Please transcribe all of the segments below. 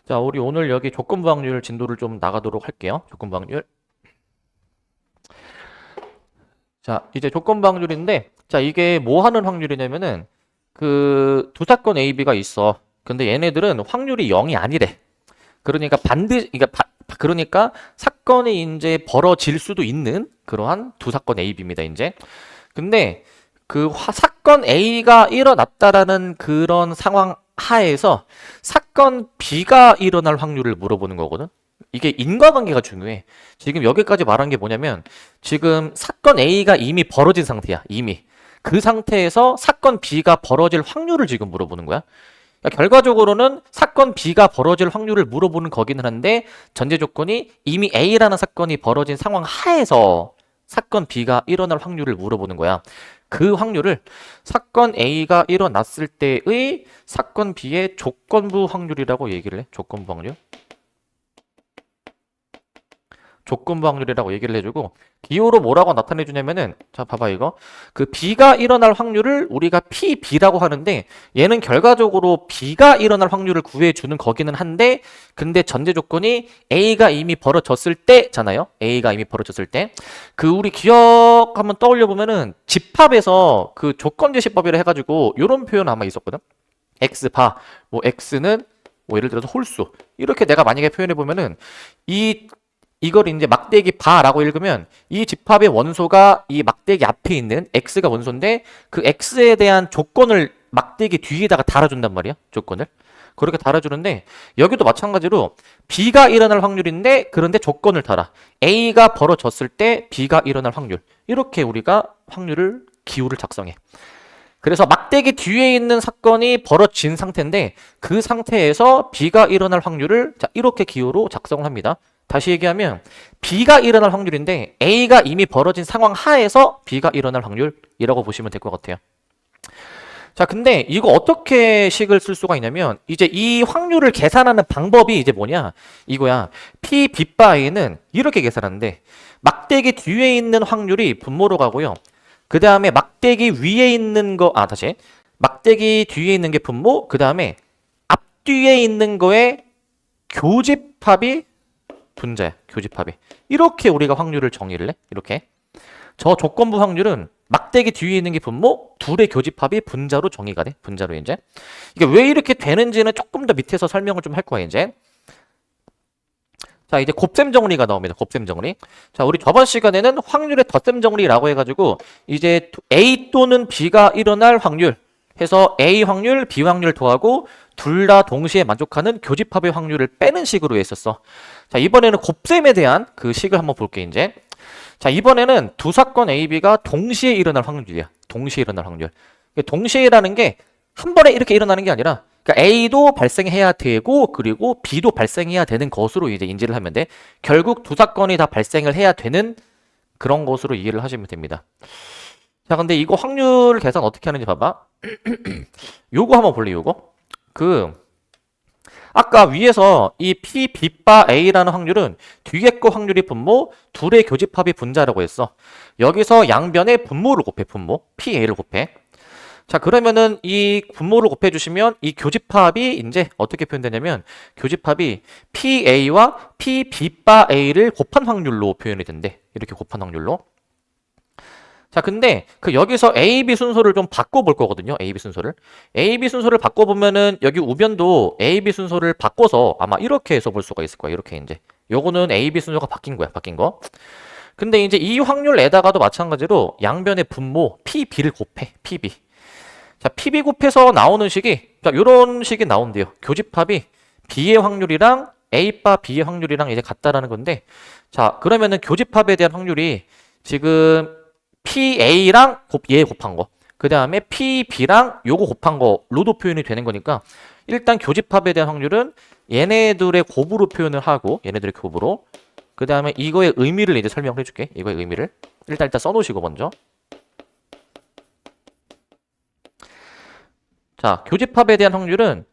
자, 우리 오늘 여기 조건부 확률 진도를 좀 나가도록 할게요. 조건부 확률. 자, 이제 조건부 확률인데, 자, 이게 뭐 하는 확률이냐면은, 두 사건 A, B가 있어. 근데 얘네들은 확률이 0이 아니래. 그러니까 그러니까 사건이 이제 벌어질 수도 있는 그러한 두 사건 A, B입니다, 이제. 근데 사건 A가 일어났다라는 그런 상황 하에서 사건 B가 일어날 확률을 물어보는 거거든. 이게 인과관계가 중요해. 지금 여기까지 말한 게 뭐냐면 지금 사건 A가 이미 벌어진 상태야. 이미. 그 상태에서 사건 B가 벌어질 확률을 지금 물어보는 거야. 그러니까 결과적으로는 사건 B가 벌어질 확률을 물어보는 거기는 한데 전제 조건이 이미 A라는 사건이 벌어진 상황 하에서 사건 B가 일어날 확률을 물어보는 거야. 그 확률을 사건 A가 일어났을 때의 사건 B의 조건부 확률이라고 얘기를 해. 조건부 확률. 조건부 확률이라고 얘기를 해주고 기호로 뭐라고 나타내 주냐면은 자 봐봐 이거 B가 일어날 확률을 우리가 PB라고 하는데 얘는 결과적으로 B가 일어날 확률을 구해주는 거기는 한데 근데 전제 조건이 A가 이미 벌어졌을 때잖아요. A가 이미 벌어졌을 때 우리 기억 한번 떠올려 보면은 집합에서 그 조건제시법이라 해가지고 요런 표현 아마 있었거든. X바 뭐 X는 뭐 예를 들어서 홀수 이렇게 내가 만약에 표현해 보면은 이걸 이제 막대기 바라고 읽으면 이 집합의 원소가 이 막대기 앞에 있는 x가 원소인데 그 x에 대한 조건을 막대기 뒤에다가 달아준단 말이야. 조건을. 그렇게 달아주는데 여기도 마찬가지로 b가 일어날 확률인데 그런데 조건을 달아. a가 벌어졌을 때 b가 일어날 확률. 이렇게 우리가 기호를 작성해. 그래서 막대기 뒤에 있는 사건이 벌어진 상태인데 그 상태에서 B가 일어날 확률을 자 이렇게 기호로 작성을 합니다. 다시 얘기하면 B가 일어날 확률인데 A가 이미 벌어진 상황 하에서 B가 일어날 확률이라고 보시면 될 것 같아요. 자, 근데 이거 어떻게 식을 쓸 수가 있냐면 이제 이 확률을 계산하는 방법이 이제 뭐냐? 이거야. P, B 바에는 이렇게 계산하는데 막대기 뒤에 있는 확률이 분모로 가고요. 그 다음에 막대기 위에 있는 다시. 막대기 뒤에 있는 게 분모, 그 다음에 앞뒤에 있는 거에 교집합이 분자야. 교집합이. 이렇게 우리가 확률을 정의를 해. 이렇게. 저 조건부 확률은 막대기 뒤에 있는 게 분모, 둘의 교집합이 분자로 정의가 돼. 분자로 이제. 이게 왜 이렇게 되는지는 조금 더 밑에서 설명을 좀 할 거야, 이제. 자, 이제 곱셈 정리가 나옵니다. 곱셈 정리. 자, 우리 저번 시간에는 확률의 덧셈 정리라고 해가지고 이제 A 또는 B가 일어날 확률 해서 A 확률, B 확률 더하고 둘 다 동시에 만족하는 교집합의 확률을 빼는 식으로 했었어. 자, 이번에는 곱셈에 대한 그 식을 한번 볼게 이제. 자, 이번에는 두 사건 A, B가 동시에 일어날 확률이야. 동시에 일어날 확률. 동시에라는 게 한 번에 이렇게 일어나는 게 아니라 그러니까 A도 발생해야 되고 그리고 B도 발생해야 되는 것으로 이제 인지를 하면 돼. 결국 두 사건이 다 발생을 해야 되는 그런 것으로 이해를 하시면 됩니다. 자, 근데 이거 확률 계산 어떻게 하는지 봐봐. 요거 한번 볼래, 요거. 아까 위에서 이 P, B 바 A라는 확률은 뒤에 거 확률이 분모, 둘의 교집합이 분자라고 했어. 여기서 양변에 분모를 곱해, 분모. P, A를 곱해. 자, 그러면은 이 분모를 곱해주시면 이 교집합이 이제 어떻게 표현되냐면 교집합이 PA와 PB 바 A를 곱한 확률로 표현이 된대. 이렇게 곱한 확률로. 자, 근데 여기서 A, B 순서를 좀 바꿔볼 거거든요. A, B 순서를. A, B 순서를 바꿔보면은 여기 우변도 A, B 순서를 바꿔서 아마 이렇게 해서 볼 수가 있을 거야. 이렇게 이제. 요거는 A, B 순서가 바뀐 거야. 바뀐 거. 근데 이제 이 확률에다가도 마찬가지로 양변의 분모 PB를 곱해. PB. 자, PB 곱해서 나오는 식이 자, 요런 식이 나온대요. 교집합이 B의 확률이랑 A 바 B의 확률이랑 이제 같다라는 건데 자, 그러면은 교집합에 대한 확률이 지금 PA랑 얘 곱한 거. 그 다음에 PB랑 요거 곱한 거로도 표현이 되는 거니까 일단 교집합에 대한 확률은 얘네들의 곱으로 표현을 하고 얘네들의 곱으로 그 다음에 이거의 의미를 이제 설명을 해줄게. 이거의 의미를 일단 써놓으시고 먼저 자, 교집합에 대한 확률은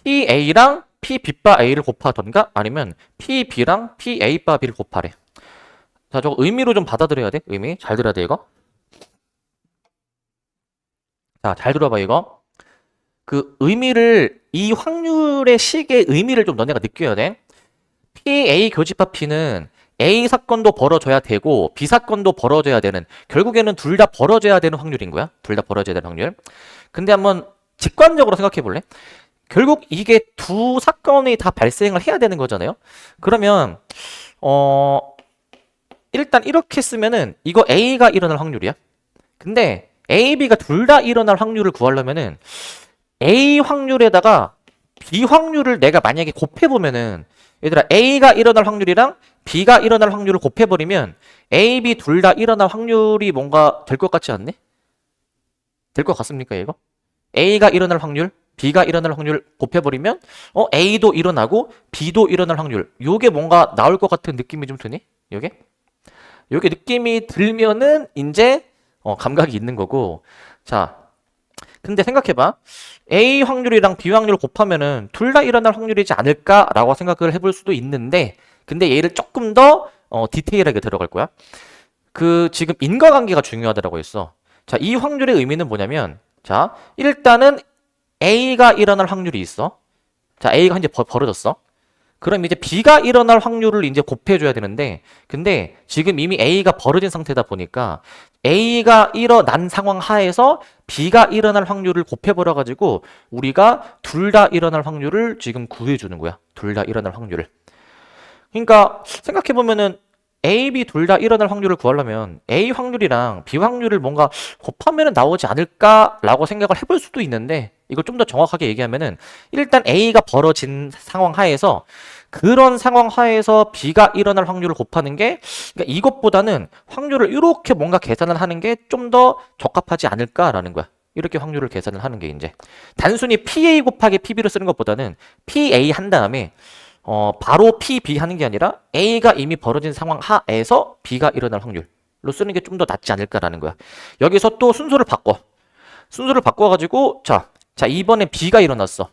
PA랑 PB 바 A를 곱하던가 아니면 PB랑 PA 바 B를 곱하래. 자, 저거 의미로 좀 받아들여야 돼. 의미. 잘 들어야 돼, 이거. 자, 잘 들어봐, 이거. 의미를 이 확률의 식의 의미를 좀 너네가 느껴야 돼. PA 교집합 P는 A 사건도 벌어져야 되고 B 사건도 벌어져야 되는, 결국에는 둘 다 벌어져야 되는 확률인 거야. 둘 다 벌어져야 되는 확률. 근데 한번 직관적으로 생각해 볼래? 결국 이게 두 사건이 다 발생을 해야 되는 거잖아요. 그러면 일단 이렇게 쓰면은 이거 A가 일어날 확률이야. 근데 A, B가 둘 다 일어날 확률을 구하려면은 A 확률에다가 B 확률을 내가 만약에 곱해보면은, 얘들아 A가 일어날 확률이랑 B가 일어날 확률을 곱해버리면 A, B 둘 다 일어날 확률이 뭔가 될 것 같지 않네? 될 것 같습니까 이거? A가 일어날 확률, B가 일어날 확률 곱해버리면 A도 일어나고 B도 일어날 확률, 요게 뭔가 나올 것 같은 느낌이 좀 드니? 요게 느낌이 들면은 이제 감각이 있는 거고. 자, 근데 생각해봐. A 확률이랑 B 확률을 곱하면은 둘 다 일어날 확률이지 않을까라고 생각을 해볼 수도 있는데, 근데 얘를 조금 더 디테일하게 들어갈 거야. 그 지금 인과관계가 중요하다고 했어. 자, 이 확률의 의미는 뭐냐면, 자, 일단은 A가 일어날 확률이 있어. 자, A가 현재 벌어졌어. 그럼 이제 B가 일어날 확률을 이제 곱해줘야 되는데, 근데 지금 이미 A가 벌어진 상태다 보니까 A가 일어난 상황 하에서 B가 일어날 확률을 곱해버려가지고 우리가 둘 다 일어날 확률을 지금 구해주는 거야. 둘 다 일어날 확률을. 그러니까 생각해보면은 A, B 둘 다 일어날 확률을 구하려면 A 확률이랑 B 확률을 뭔가 곱하면 나오지 않을까라고 생각을 해볼 수도 있는데, 이걸 좀 더 정확하게 얘기하면은 일단 A가 벌어진 상황 하에서, 그런 상황 하에서 B가 일어날 확률을 곱하는 게, 그러니까 이것보다는 확률을 이렇게 뭔가 계산을 하는 게 좀 더 적합하지 않을까라는 거야. 이렇게 확률을 계산을 하는 게 이제 단순히 PA 곱하기 PB를 쓰는 것보다는 PA 한 다음에 바로 PB 하는 게 아니라 A가 이미 벌어진 상황 하에서 B가 일어날 확률로 쓰는 게 좀 더 낫지 않을까라는 거야. 여기서 또 순서를 바꿔. 순서를 바꿔가지고 자 이번에 B가 일어났어.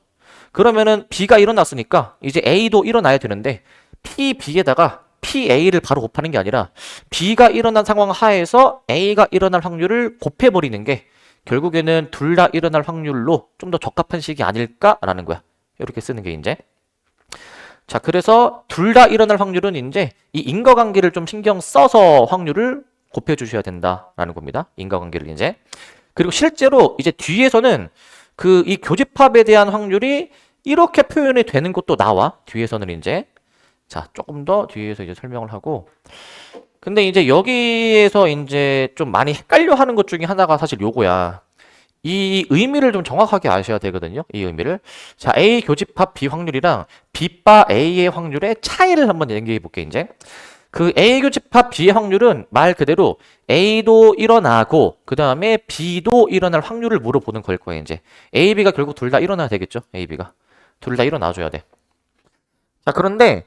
그러면은 B가 일어났으니까 이제 A도 일어나야 되는데, PB에다가 PA를 바로 곱하는 게 아니라 B가 일어난 상황 하에서 A가 일어날 확률을 곱해버리는 게 결국에는 둘 다 일어날 확률로 좀 더 적합한 식이 아닐까라는 거야. 이렇게 쓰는 게 이제. 자, 그래서 둘 다 일어날 확률은 이제 이 인과관계를 좀 신경 써서 확률을 곱해주셔야 된다라는 겁니다. 인과관계를 이제. 그리고 실제로 이제 뒤에서는 이 교집합에 대한 확률이 이렇게 표현이 되는 것도 나와. 뒤에서는 이제. 자, 조금 더 뒤에서 이제 설명을 하고. 근데 이제 여기에서 이제 좀 많이 헷갈려 하는 것 중에 하나가 사실 요거야. 이 의미를 좀 정확하게 아셔야 되거든요. 이 의미를. 자, A 교집합 B 확률이랑 B바 A의 확률의 차이를 한번 얘기해 볼게, 이제. 그 A 교집합 B의 확률은 말 그대로 A도 일어나고 그 다음에 B도 일어날 확률을 물어보는 걸 거야, 이제. A, B가 결국 둘 다 일어나야 되겠죠? A, B가. 둘 다 일어나줘야 돼. 자, 그런데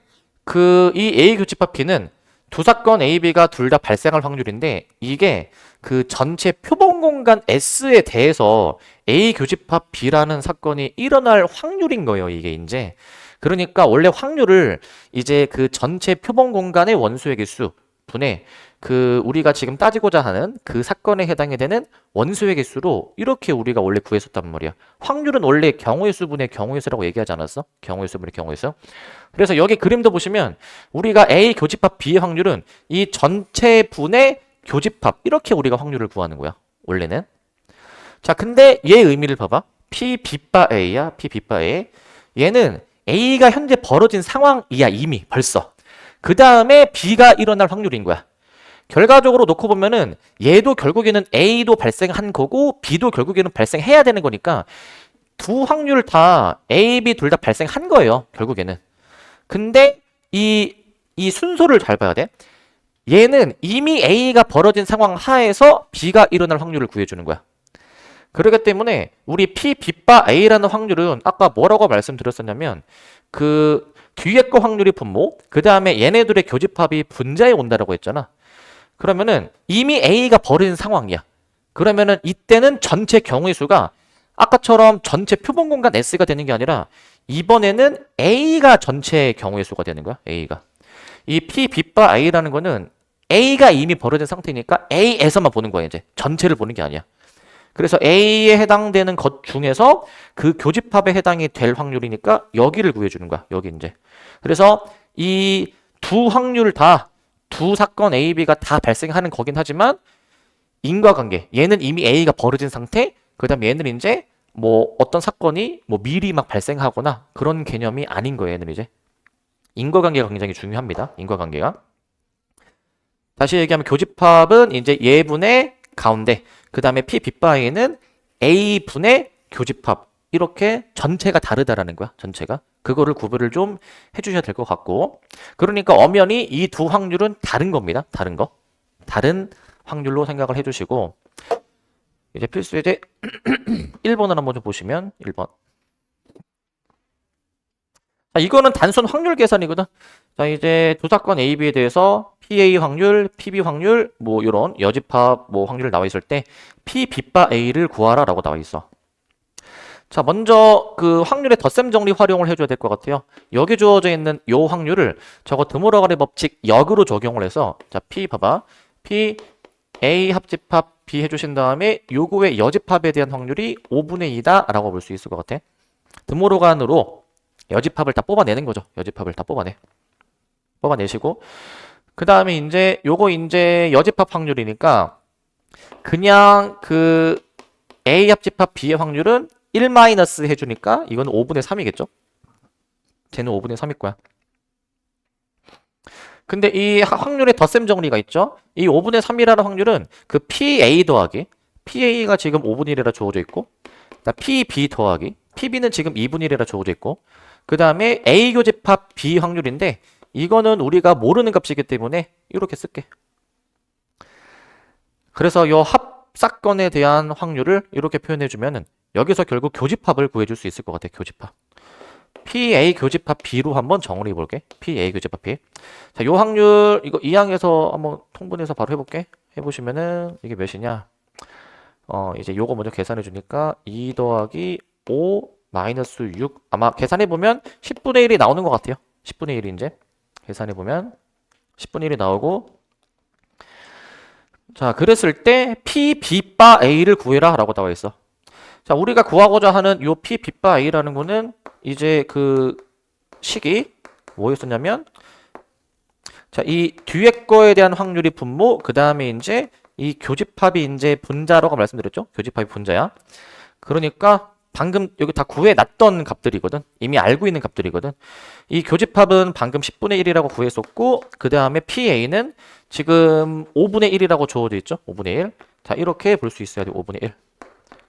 이 A 교집합 B는 두 사건 A, B가 둘 다 발생할 확률인데, 이게 그 전체 표본 공간 S에 대해서 A 교집합 B라는 사건이 일어날 확률인 거예요, 이게 이제. 그러니까 원래 확률을 이제 그 전체 표본 공간의 원소의 개수 분의 우리가 지금 따지고자 하는 그 사건에 해당이 되는 원소의 개수로 이렇게 우리가 원래 구했었단 말이야. 확률은 원래 경우의 수분의 경우의 수라고 얘기하지 않았어? 경우의 수분의 경우의 수. 그래서 여기 그림도 보시면 우리가 A 교집합 B의 확률은 이 전체 분의 교집합, 이렇게 우리가 확률을 구하는 거야, 원래는. 자, 근데 얘 의미를 봐봐. P, B바 A야, P, B바 A. 얘는 A가 현재 벌어진 상황이야, 이미 벌써. 그 다음에 B가 일어날 확률인 거야. 결과적으로 놓고 보면은 얘도 결국에는 A도 발생한 거고 B도 결국에는 발생해야 되는 거니까 두 확률 다 A, B 둘 다 발생한 거예요, 결국에는. 근데 이 순서를 잘 봐야 돼. 얘는 이미 A가 벌어진 상황 하에서 B가 일어날 확률을 구해주는 거야. 그렇기 때문에 우리 P, B바 A라는 확률은 아까 뭐라고 말씀드렸었냐면 뒤에 거 확률이 분모, 그 다음에 얘네들의 교집합이 분자에 온다라고 했잖아. 그러면은 이미 A가 벌어진 상황이야. 그러면은 이때는 전체 경우의 수가 아까처럼 전체 표본 공간 S가 되는 게 아니라 이번에는 A가 전체 경우의 수가 되는 거야, A가. 이 P, B바 A라는 거는 A가 이미 벌어진 상태니까 A에서만 보는 거야, 이제. 전체를 보는 게 아니야. 그래서 A에 해당되는 것 중에서 그 교집합에 해당이 될 확률이니까 여기를 구해주는 거야. 여기 이제. 그래서 이 두 확률 다, 두 사건 A, B가 다 발생하는 거긴 하지만 인과관계. 얘는 이미 A가 벌어진 상태. 그 다음 얘는 이제 뭐 어떤 사건이 뭐 미리 막 발생하거나 그런 개념이 아닌 거예요. 얘는 이제. 인과관계가 굉장히 중요합니다. 인과관계가. 다시 얘기하면 교집합은 이제 예분의 가운데, 그 다음에 P 빗바에는 A분의 교집합. 이렇게 전체가 다르다라는 거야. 전체가. 그거를 구별을 좀 해주셔야 될 것 같고. 그러니까 엄연히 이 두 확률은 다른 겁니다. 다른 거. 다른 확률로 생각을 해주시고. 이제 필수 예제 1번을 한번 좀 보시면 1번. 자, 이거는 단순 확률 계산이거든. 자, 이제 두 사건 A, B에 대해서 PA 확률, PB 확률, 뭐 이런 여집합 뭐 확률 나와 있을 때 P 빗바 A를 구하라라고 나와 있어. 자, 먼저 그 확률의 덧셈 정리 활용을 해줘야 될 것 같아요. 여기 주어져 있는 요 확률을 저거 드모러가리 법칙 역으로 적용을 해서 자, P 봐봐. P A 합집합 B 해주신 다음에 요거의 여집합에 대한 확률이 5분의 2다 라고 볼 수 있을 것 같아. 드모로간으로 여집합을 다 뽑아내는 거죠. 여집합을 다 뽑아내시고 그 다음에 이제 요거 이제 여집합 확률이니까 그냥 그 A 합집합 B의 확률은 1 마이너스 해주니까 이건 5분의 3이겠죠. 쟤는 5분의 3일 거야. 근데 이 확률의 덧셈 정리가 있죠. 이 5분의 3이라는 확률은 그 PA 더하기 PA가 지금 5분의 1이라 주어져 있고 PB 더하기 PB는 지금 2분의 1이라 주어져 있고 그 다음에 A 교집합 B 확률인데 이거는 우리가 모르는 값이기 때문에 이렇게 쓸게. 그래서 이 합사건에 대한 확률을 이렇게 표현해주면은 여기서 결국 교집합을 구해줄 수 있을 것 같아. 교집합. PA 교집합 B로 한번 정리해 볼게. PA 교집합 B. 자, 요 확률 이거 2항에서 한번 통분해서 바로 해볼게. 해보시면은 이게 몇이냐? 이제 요거 먼저 계산해 주니까 2 더하기 5 마이너스 6 아마 계산해 보면 10분의 1이 나오는 것 같아요. 10분의 1이 이제 계산해 보면 10분의 1이 나오고 자, 그랬을 때 P B바 A를 구해라 라고 나와 있어. 자, 우리가 구하고자 하는 요 P 빗바 A라는 거는 이제 그 식이 뭐였었냐면 자, 이 뒤에 거에 대한 확률이 분모, 그 다음에 이제 이 교집합이 이제 분자라고 말씀드렸죠? 교집합이 분자야. 그러니까 방금 여기 다 구해놨던 값들이거든. 이미 알고 있는 값들이거든. 이 교집합은 방금 10분의 1이라고 구했었고 그 다음에 PA는 지금 5분의 1이라고 주어져 있죠? 5분의 1. 자, 이렇게 볼 수 있어야 돼. 5분의 1.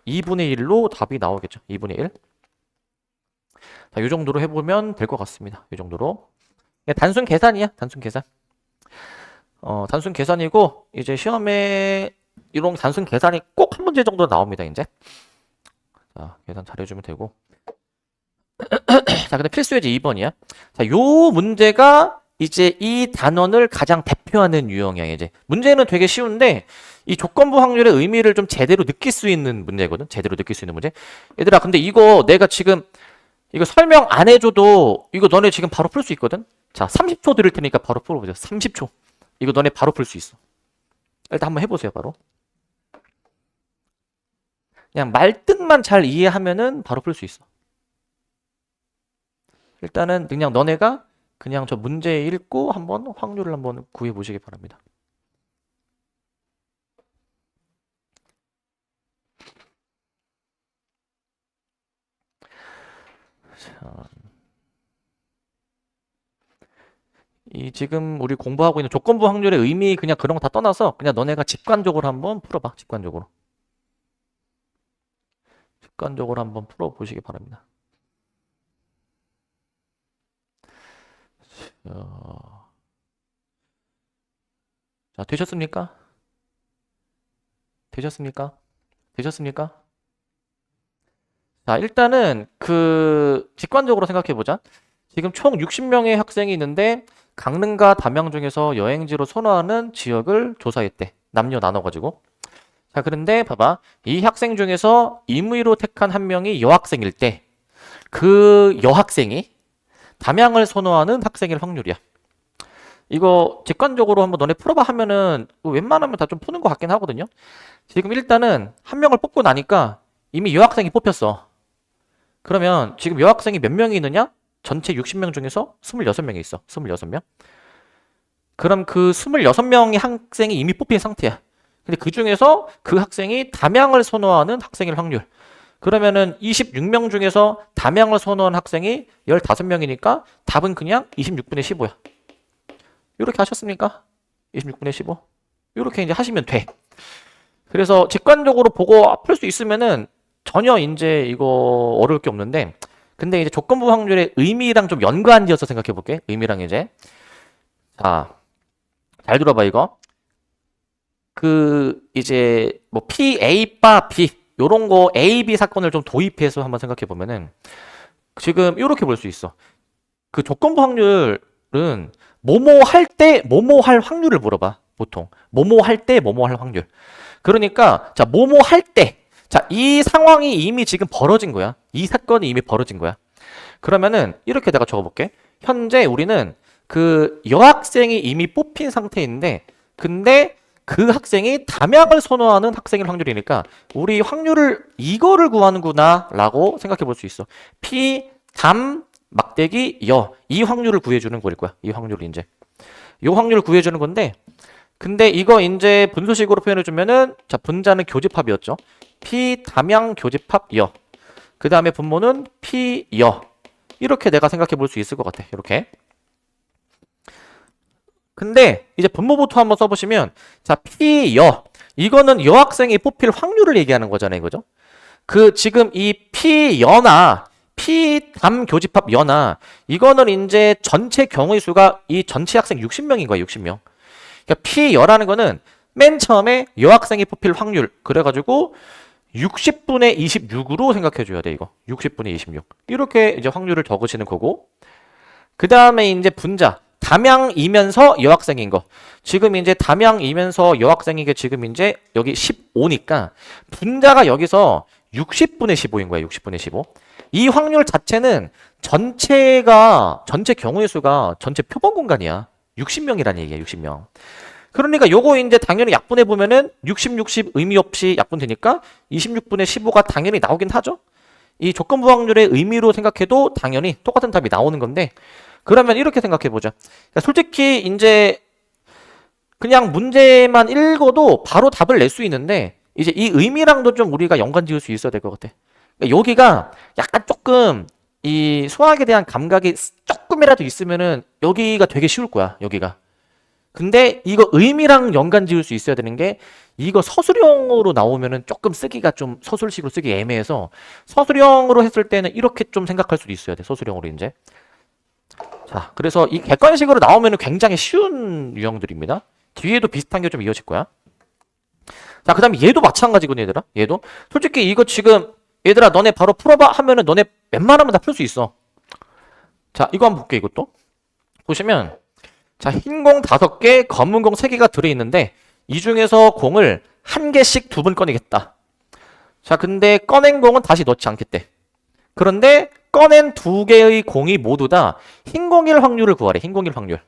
2분의 1로 답이 나오겠죠. 2분의 1. 자, 이 정도로 해보면 될 것 같습니다. 이 정도로. 단순 계산이야. 단순 계산. 단순 계산이고 이제 시험에 이런 단순 계산이 꼭 한 문제 정도 나옵니다. 이제. 자, 계산 잘해주면 되고. 자, 근데 필수 예제 2번이야. 자, 요 문제가 이제 이 단원을 가장 대표하는 유형이야. 이제 문제는 되게 쉬운데 이 조건부 확률의 의미를 좀 제대로 느낄 수 있는 문제거든. 제대로 느낄 수 있는 문제. 얘들아, 근데 이거 내가 지금 이거 설명 안 해줘도 이거 너네 지금 바로 풀 수 있거든. 자, 30초 드릴 테니까 바로 풀어보자. 30초. 이거 너네 바로 풀 수 있어. 일단 한번 해보세요. 바로. 그냥 말뜻만 잘 이해하면은 바로 풀 수 있어. 일단은 그냥 너네가 그냥 저 문제 읽고 한번 확률을 한번 구해 보시기 바랍니다. 자, 이 지금 우리 공부하고 있는 조건부 확률의 의미 그냥 그런 거 다 떠나서 그냥 너네가 직관적으로 한번 풀어봐. 직관적으로. 직관적으로 한번 풀어보시기 바랍니다. 자, 되셨습니까? 되셨습니까? 되셨습니까? 자, 일단은 그 직관적으로 생각해 보자. 지금 총 60명의 학생이 있는데 강릉과 담양 중에서 여행지로 선호하는 지역을 조사했대. 남녀 나눠가지고. 자, 그런데 봐봐. 이 학생 중에서 임의로 택한 한 명이 여학생일 때 그 여학생이 담양을 선호하는 학생일 확률이야. 이거 직관적으로 한번 너네 풀어봐 하면은 웬만하면 다 좀 푸는 것 같긴 하거든요. 지금 일단은 한 명을 뽑고 나니까 이미 여학생이 뽑혔어. 그러면 지금 여학생이 몇 명이 있느냐? 전체 60명 중에서 26명이 있어. 26명. 그럼 그 26명의 학생이 이미 뽑힌 상태야. 근데 그 중에서 그 학생이 담양을 선호하는 학생일 확률. 그러면은 26명 중에서 담양을 선호한 학생이 15명이니까 답은 그냥 26분의 15야. 이렇게 하셨습니까? 26분의 15. 이렇게 이제 하시면 돼. 그래서 직관적으로 보고 풀 수 있으면은 전혀 이제 이거 어려울 게 없는데, 근데 이제 조건부 확률의 의미랑 좀 연관지어서 생각해 볼게. 의미랑 이제. 자, 잘 들어봐, 이거. 그, 이제, 뭐, P, A, 바, B. 요런 거 A, B 사건을 좀 도입해서 한번 생각해 보면은, 지금 이렇게 볼 수 있어. 그 조건부 확률은 뭐뭐 할 때, 뭐뭐 할 확률을 물어봐. 보통. 뭐뭐 할 때, 뭐뭐 할 확률. 그러니까, 자, 뭐뭐 할 때. 자, 이 상황이 이미 지금 벌어진 거야. 이 사건이 이미 벌어진 거야. 그러면은, 이렇게 내가 적어볼게. 현재 우리는 그 여학생이 이미 뽑힌 상태인데, 근데 그 학생이 담양을 선호하는 학생일 확률이니까, 우리 확률을, 이거를 구하는구나, 라고 생각해 볼 수 있어. P, 담, 막대기, 여. 이 확률을 구해주는 거일 거야. 이 확률을 이제. 이 확률을 구해주는 건데, 근데 이거 이제 분수식으로 표현해주면은, 자, 분자는 교집합이었죠. P 담양 교집합 여. 그 다음에 분모는 P 여. 이렇게 내가 생각해 볼 수 있을 것 같아. 이렇게. 근데 이제 분모부터 한번 써보시면, 자, P 여. 이거는 여학생이 뽑힐 확률을 얘기하는 거잖아요. 그죠? 그 지금 이 P 여나 P 담 교집합 여나 이거는 이제 전체 경우의 수가 이 전체 학생 60명인 거야. 60명. 그러니까 P 여라는 거는 맨 처음에 여학생이 뽑힐 확률. 그래가지고 60분의 26으로 생각해 줘야 돼, 이거. 60분의 26. 이렇게 이제 확률을 적으시는 거고. 그 다음에 이제 분자. 담양이면서 여학생인 거. 지금 이제 담양이면서 여학생이게 지금 이제 여기 15니까 분자가 여기서 60분의 15인 거야, 60분의 15. 이 확률 자체는 전체 경우의 수가 전체 표본 공간이야. 60명이라는 얘기야, 60명. 그러니까 요거 이제 당연히 약분해 보면은 60, 60 의미 없이 약분되니까 26분의 15가 당연히 나오긴 하죠. 이 조건부 확률의 의미로 생각해도 당연히 똑같은 답이 나오는 건데, 그러면 이렇게 생각해 보자. 그러니까 솔직히 이제 그냥 문제만 읽어도 바로 답을 낼 수 있는데, 이제 이 의미랑도 좀 우리가 연관 지을 수 있어야 될 것 같아. 그러니까 여기가 약간 조금 이 수학에 대한 감각이 조금이라도 있으면은 여기가 되게 쉬울 거야, 여기가. 근데 이거 의미랑 연관 지을 수 있어야 되는 게, 이거 서술형으로 나오면은 조금 쓰기가 좀 서술식으로 쓰기 애매해서 서술형으로 했을 때는 이렇게 좀 생각할 수도 있어야 돼, 서술형으로 이제. 자, 그래서 이 객관식으로 나오면은 굉장히 쉬운 유형들입니다. 뒤에도 비슷한 게 좀 이어질 거야. 자, 그 다음에 얘도 마찬가지거든, 얘들아. 얘도. 솔직히 이거 지금, 얘들아, 너네 바로 풀어봐 하면은 너네 웬만하면 다 풀 수 있어. 자, 이거 한번 볼게, 이것도. 보시면, 자, 흰 공 5개, 검은 공 3개가 들어있는데, 이 중에서 공을 한 개씩 2번 꺼내겠다. 자, 근데 꺼낸 공은 다시 넣지 않겠대. 그런데 꺼낸 2개의 공이 모두 다 흰 공일 확률을 구하래. 흰 공일 확률.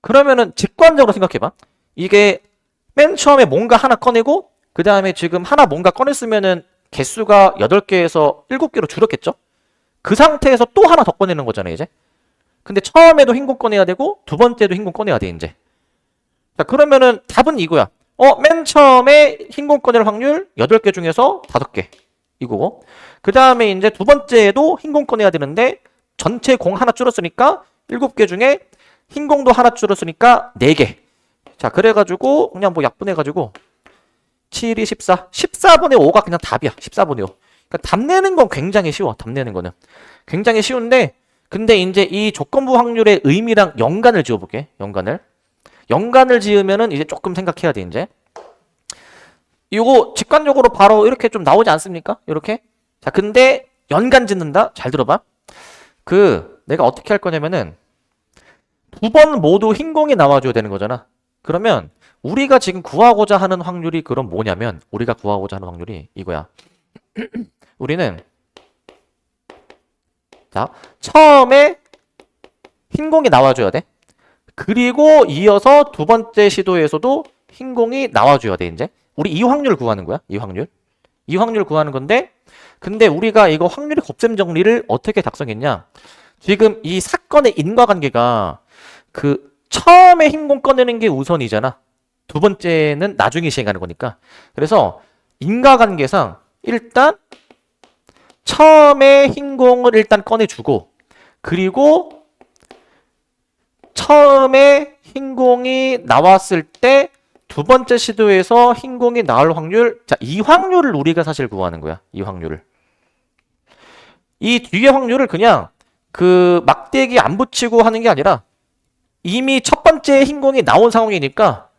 그러면은 직관적으로 생각해봐. 이게 맨 처음에 뭔가 하나 꺼내고, 그 다음에 지금 하나 뭔가 꺼냈으면은 개수가 8개에서 7개로 줄었겠죠? 그 상태에서 또 하나 더 꺼내는 거잖아요, 이제. 근데 처음에도 흰 공 꺼내야 되고, 두 번째도 흰 공 꺼내야 돼, 이제. 자, 그러면은 답은 이거야. 맨 처음에 흰 공 꺼낼 확률 8개 중에서 5개. 이거고. 그 다음에 이제 두 번째에도 흰 공 꺼내야 되는데, 전체 공 하나 줄었으니까 7개 중에 흰 공도 하나 줄었으니까 4개. 자, 그래가지고 그냥 뭐 약분해가지고 7, 2, 14. 14분의 5가 그냥 답이야. 14분의 5. 그러니까 답 내는 건 굉장히 쉬워. 답 내는 거는. 굉장히 쉬운데, 근데 이제 이 조건부 확률의 의미랑 연관을 지어볼게. 연관을 지으면은 이제 조금 생각해야 돼, 이제. 이거 직관적으로 바로 이렇게 좀 나오지 않습니까? 이렇게. 자, 근데 연관 짓는다? 잘 들어봐. 내가 어떻게 할 거냐면은, 2번 모두 흰 공이 나와줘야 되는 거잖아. 그러면, 우리가 지금 구하고자 하는 확률이 그럼 뭐냐면, 우리가 구하고자 하는 확률이 이거야. 우리는, 자, 처음에 흰 공이 나와줘야 돼. 그리고 이어서 두 번째 시도에서도 흰 공이 나와줘야 돼, 이제. 우리 이 확률 구하는 거야, 이 확률. 이 확률 구하는 건데, 근데 우리가 이거 확률의 곱셈 정리를 어떻게 작성했냐? 지금 이 사건의 인과관계가 그 처음에 흰 공 꺼내는 게 우선이잖아. 두 번째는 나중에 시행하는 거니까. 그래서 인과관계상 일단 처음에 흰 공을 일단 꺼내주고, 그리고 처음에 흰 공이 나왔을 때 두 번째 시도에서 흰 공이 나올 확률, 자, 이 확률을 우리가 사실 구하는 거야. 이 확률을. 이 뒤에 확률을 그냥 그 막대기 안 붙이고 하는 게 아니라 이미 첫 번째 흰 공이 나온 상황이니까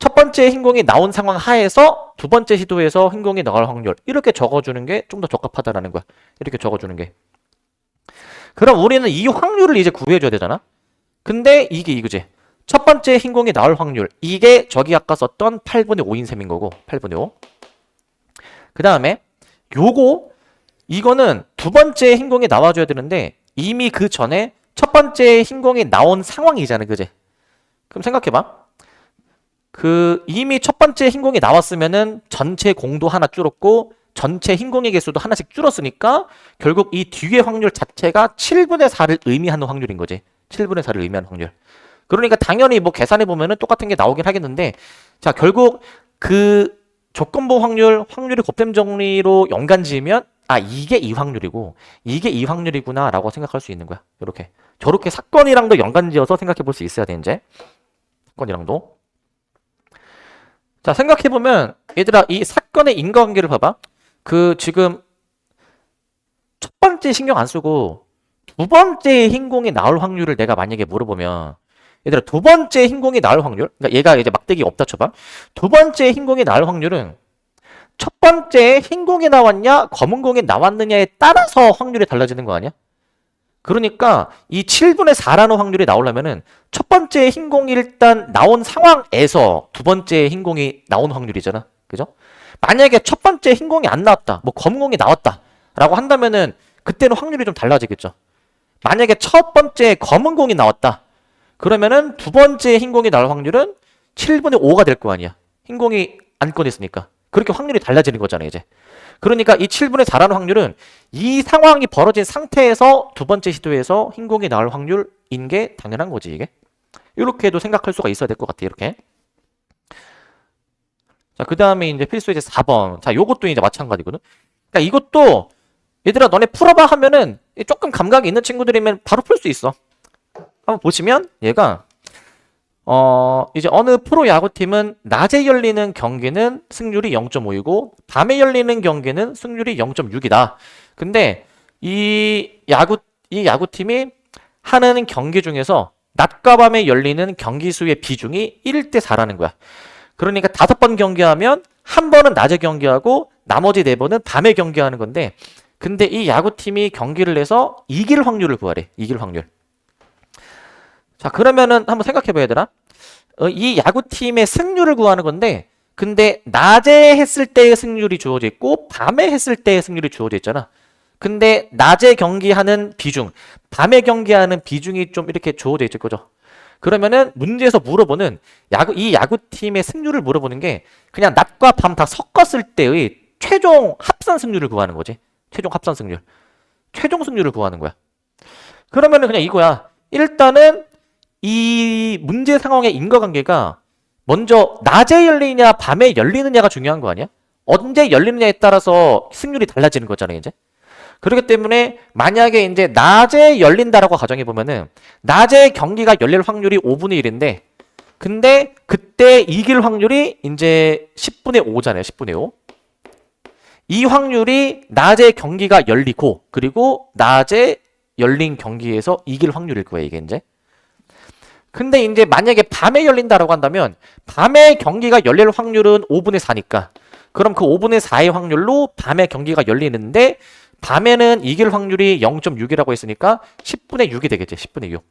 첫 번째 흰 공이 나온 상황 하에서 두 번째 시도에서 흰 공이 나갈 확률 이렇게 적어주는 게 좀 더 적합하다라는 거야. 이렇게 적어주는 게. 그럼 우리는 이 확률을 이제 구해줘야 되잖아. 근데 이게 이거지. 첫 번째 흰 공이 나올 확률. 이게 저기 아까 썼던 8분의 5인 셈인 거고. 8분의 5. 그 다음에 이거는 두 번째 흰 공이 나와줘야 되는데 이미 그 전에 첫 번째 흰 공이 나온 상황이잖아. 그지? 그럼 생각해봐. 이미 첫 번째 흰 공이 나왔으면은 전체 공도 하나 줄었고 전체 흰 공의 개수도 하나씩 줄었으니까 결국 이 뒤의 확률 자체가 7분의 4를 의미하는 확률인 거지. 7분의 4를 의미하는 확률. 그러니까 당연히 뭐 계산해 보면은 똑같은 게 나오긴 하겠는데, 자, 결국 그 조건부 확률, 확률이 곱셈 정리로 연관지으면 이게 이 확률이고 이게 이 확률이구나라고 생각할 수 있는 거야. 이렇게. 저렇게 사건이랑도 연관지어서 생각해 볼 수 있어야 돼, 이제. 사건이랑도. 자, 생각해 보면 얘들아, 이 사건의 인과관계를 봐봐. 지금 첫 번째 신경 안 쓰고 두 번째 흰 공이 나올 확률을 내가 만약에 물어보면, 얘들아, 두 번째 흰 공이 나올 확률, 그러니까 얘가 이제 막대기 없다 쳐봐. 두 번째 흰 공이 나올 확률은 첫 번째 흰 공이 나왔냐 검은 공이 나왔느냐에 따라서 확률이 달라지는 거 아니야? 그러니까 이 7분의 4라는 확률이 나오려면은 첫 번째 흰 공이 일단 나온 상황에서 두 번째 흰 공이 나온 확률이잖아. 그죠? 만약에 첫 번째 흰 공이 안 나왔다, 뭐 검은 공이 나왔다 라고 한다면은 그때는 확률이 좀 달라지겠죠. 만약에 첫 번째 검은 공이 나왔다, 그러면은 두 번째 흰 공이 나올 확률은 7분의 5가 될 거 아니야. 흰 공이 안 꺼냈으니까. 그렇게 확률이 달라지는 거잖아, 이제. 그러니까 이 7분의 4라는 확률은 이 상황이 벌어진 상태에서 두 번째 시도에서 흰 공이 나올 확률인 게 당연한 거지, 이게. 이렇게도 생각할 수가 있어야 될 것 같아, 이렇게. 자, 그 다음에 이제 필수 이제 4번. 자, 요것도 이제 마찬가지거든. 그러니까 이것도 얘들아, 너네 풀어봐 하면은 조금 감각이 있는 친구들이면 바로 풀 수 있어. 한번 보시면 얘가 이제 어느 프로 야구팀은 낮에 열리는 경기는 승률이 0.5이고 밤에 열리는 경기는 승률이 0.6이다. 근데 이 야구팀이 하는 경기 중에서 낮과 밤에 열리는 경기 수의 비중이 1대 4라는 거야. 그러니까 5번 경기하면 한 번은 낮에 경기하고 나머지 4번은 밤에 경기하는 건데, 근데 이 야구팀이 경기를 해서 이길 확률을 구하래. 이길 확률. 자, 그러면은 한번 생각해 봐야 되나? 이 야구팀의 승률을 구하는 건데, 근데 낮에 했을 때의 승률이 주어져 있고 밤에 했을 때의 승률이 주어져 있잖아. 근데 낮에 경기하는 비중, 밤에 경기하는 비중이 좀 이렇게 주어져 있을 거죠. 그러면은 문제에서 물어보는 이 야구팀의 승률을 물어보는 게 그냥 낮과 밤 다 섞었을 때의 최종 합산 승률을 구하는 거지. 최종 합산 승률. 최종 승률을 구하는 거야. 그러면은 그냥 이거야. 일단은 이 문제 상황의 인과관계가 먼저 낮에 열리냐 밤에 열리느냐가 중요한 거 아니야? 언제 열리느냐에 따라서 승률이 달라지는 거잖아요, 이제. 그렇기 때문에 만약에 이제 낮에 열린다라고 가정해 보면은 낮에 경기가 열릴 확률이 5분의 1인데, 근데 그때 이길 확률이 이제 10분의 5잖아요. 10분의 5. 이 확률이 낮에 경기가 열리고 그리고 낮에 열린 경기에서 이길 확률일 거예요, 이게 이제. 근데 이제 만약에 밤에 열린다라고 한다면 밤에 경기가 열릴 확률은 5분의 4니까 그럼 그 5분의 4의 확률로 밤에 경기가 열리는데 밤에는 이길 확률이 0.6이라고 했으니까 10분의 6이 되겠지. 10분의 6.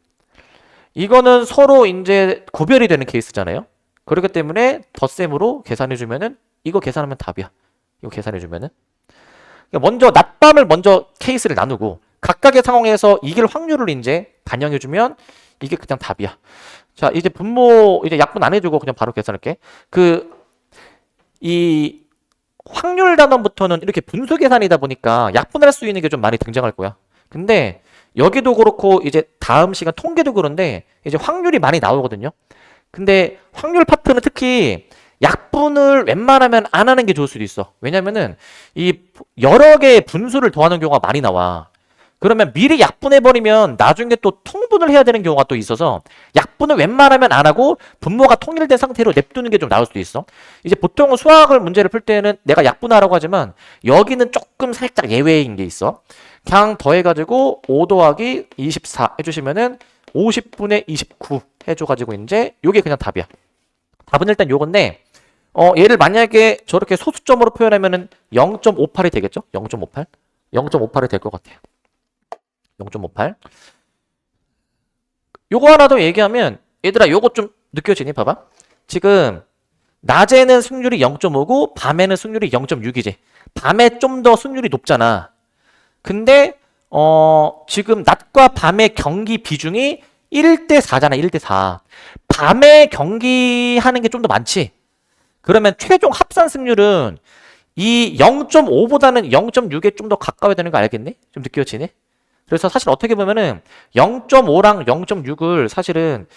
이거는 서로 이제 구별이 되는 케이스잖아요. 그렇기 때문에 덧셈으로 계산해주면은 이거 계산하면 답이야. 이거 계산해주면은. 먼저 낮밤을 먼저 케이스를 나누고 각각의 상황에서 이길 확률을 이제 반영해주면 이게 그냥 답이야. 자, 이제 분모, 이제 약분 안 해주고 그냥 바로 계산할게. 이 확률 단원부터는 이렇게 분수 계산이다 보니까 약분할 수 있는 게 좀 많이 등장할 거야. 근데 여기도 그렇고 이제 다음 시간 통계도 그런데 이제 확률이 많이 나오거든요. 근데 확률 파트는 특히 약분을 웬만하면 안 하는 게 좋을 수도 있어. 왜냐면은 이 여러 개의 분수를 더하는 경우가 많이 나와. 그러면 미리 약분해버리면 나중에 또 통분을 해야 되는 경우가 또 있어서 약분을 웬만하면 안 하고 분모가 통일된 상태로 냅두는 게 좀 나을 수도 있어. 이제 보통은 수학을 문제를 풀 때는 내가 약분하라고 하지만 여기는 조금 살짝 예외인 게 있어. 그냥 더해가지고 5 더하기 24 해주시면은 50분의 29 해줘가지고 이제 요게 그냥 답이야. 답은 일단 요건데 얘를 만약에 저렇게 소수점으로 표현하면은 0.58이 되겠죠? 0.58? 0.58이 될 것 같아요. 0.58. 요거 하나 더 얘기하면 얘들아 요거 좀 느껴지니? 봐봐. 지금 낮에는 승률이 0.5고 밤에는 승률이 0.6이지. 밤에 좀 더 승률이 높잖아. 근데 지금 낮과 밤의 경기 비중이 1대 4잖아. 1대 4. 밤에 경기하는 게 좀 더 많지. 그러면 최종 합산 승률은 이 0.5보다는 0.6에 좀 더 가까워야 되는 거 알겠니? 좀 느껴지네? 그래서 사실 어떻게 보면은 0.5랑 0.6을 사실은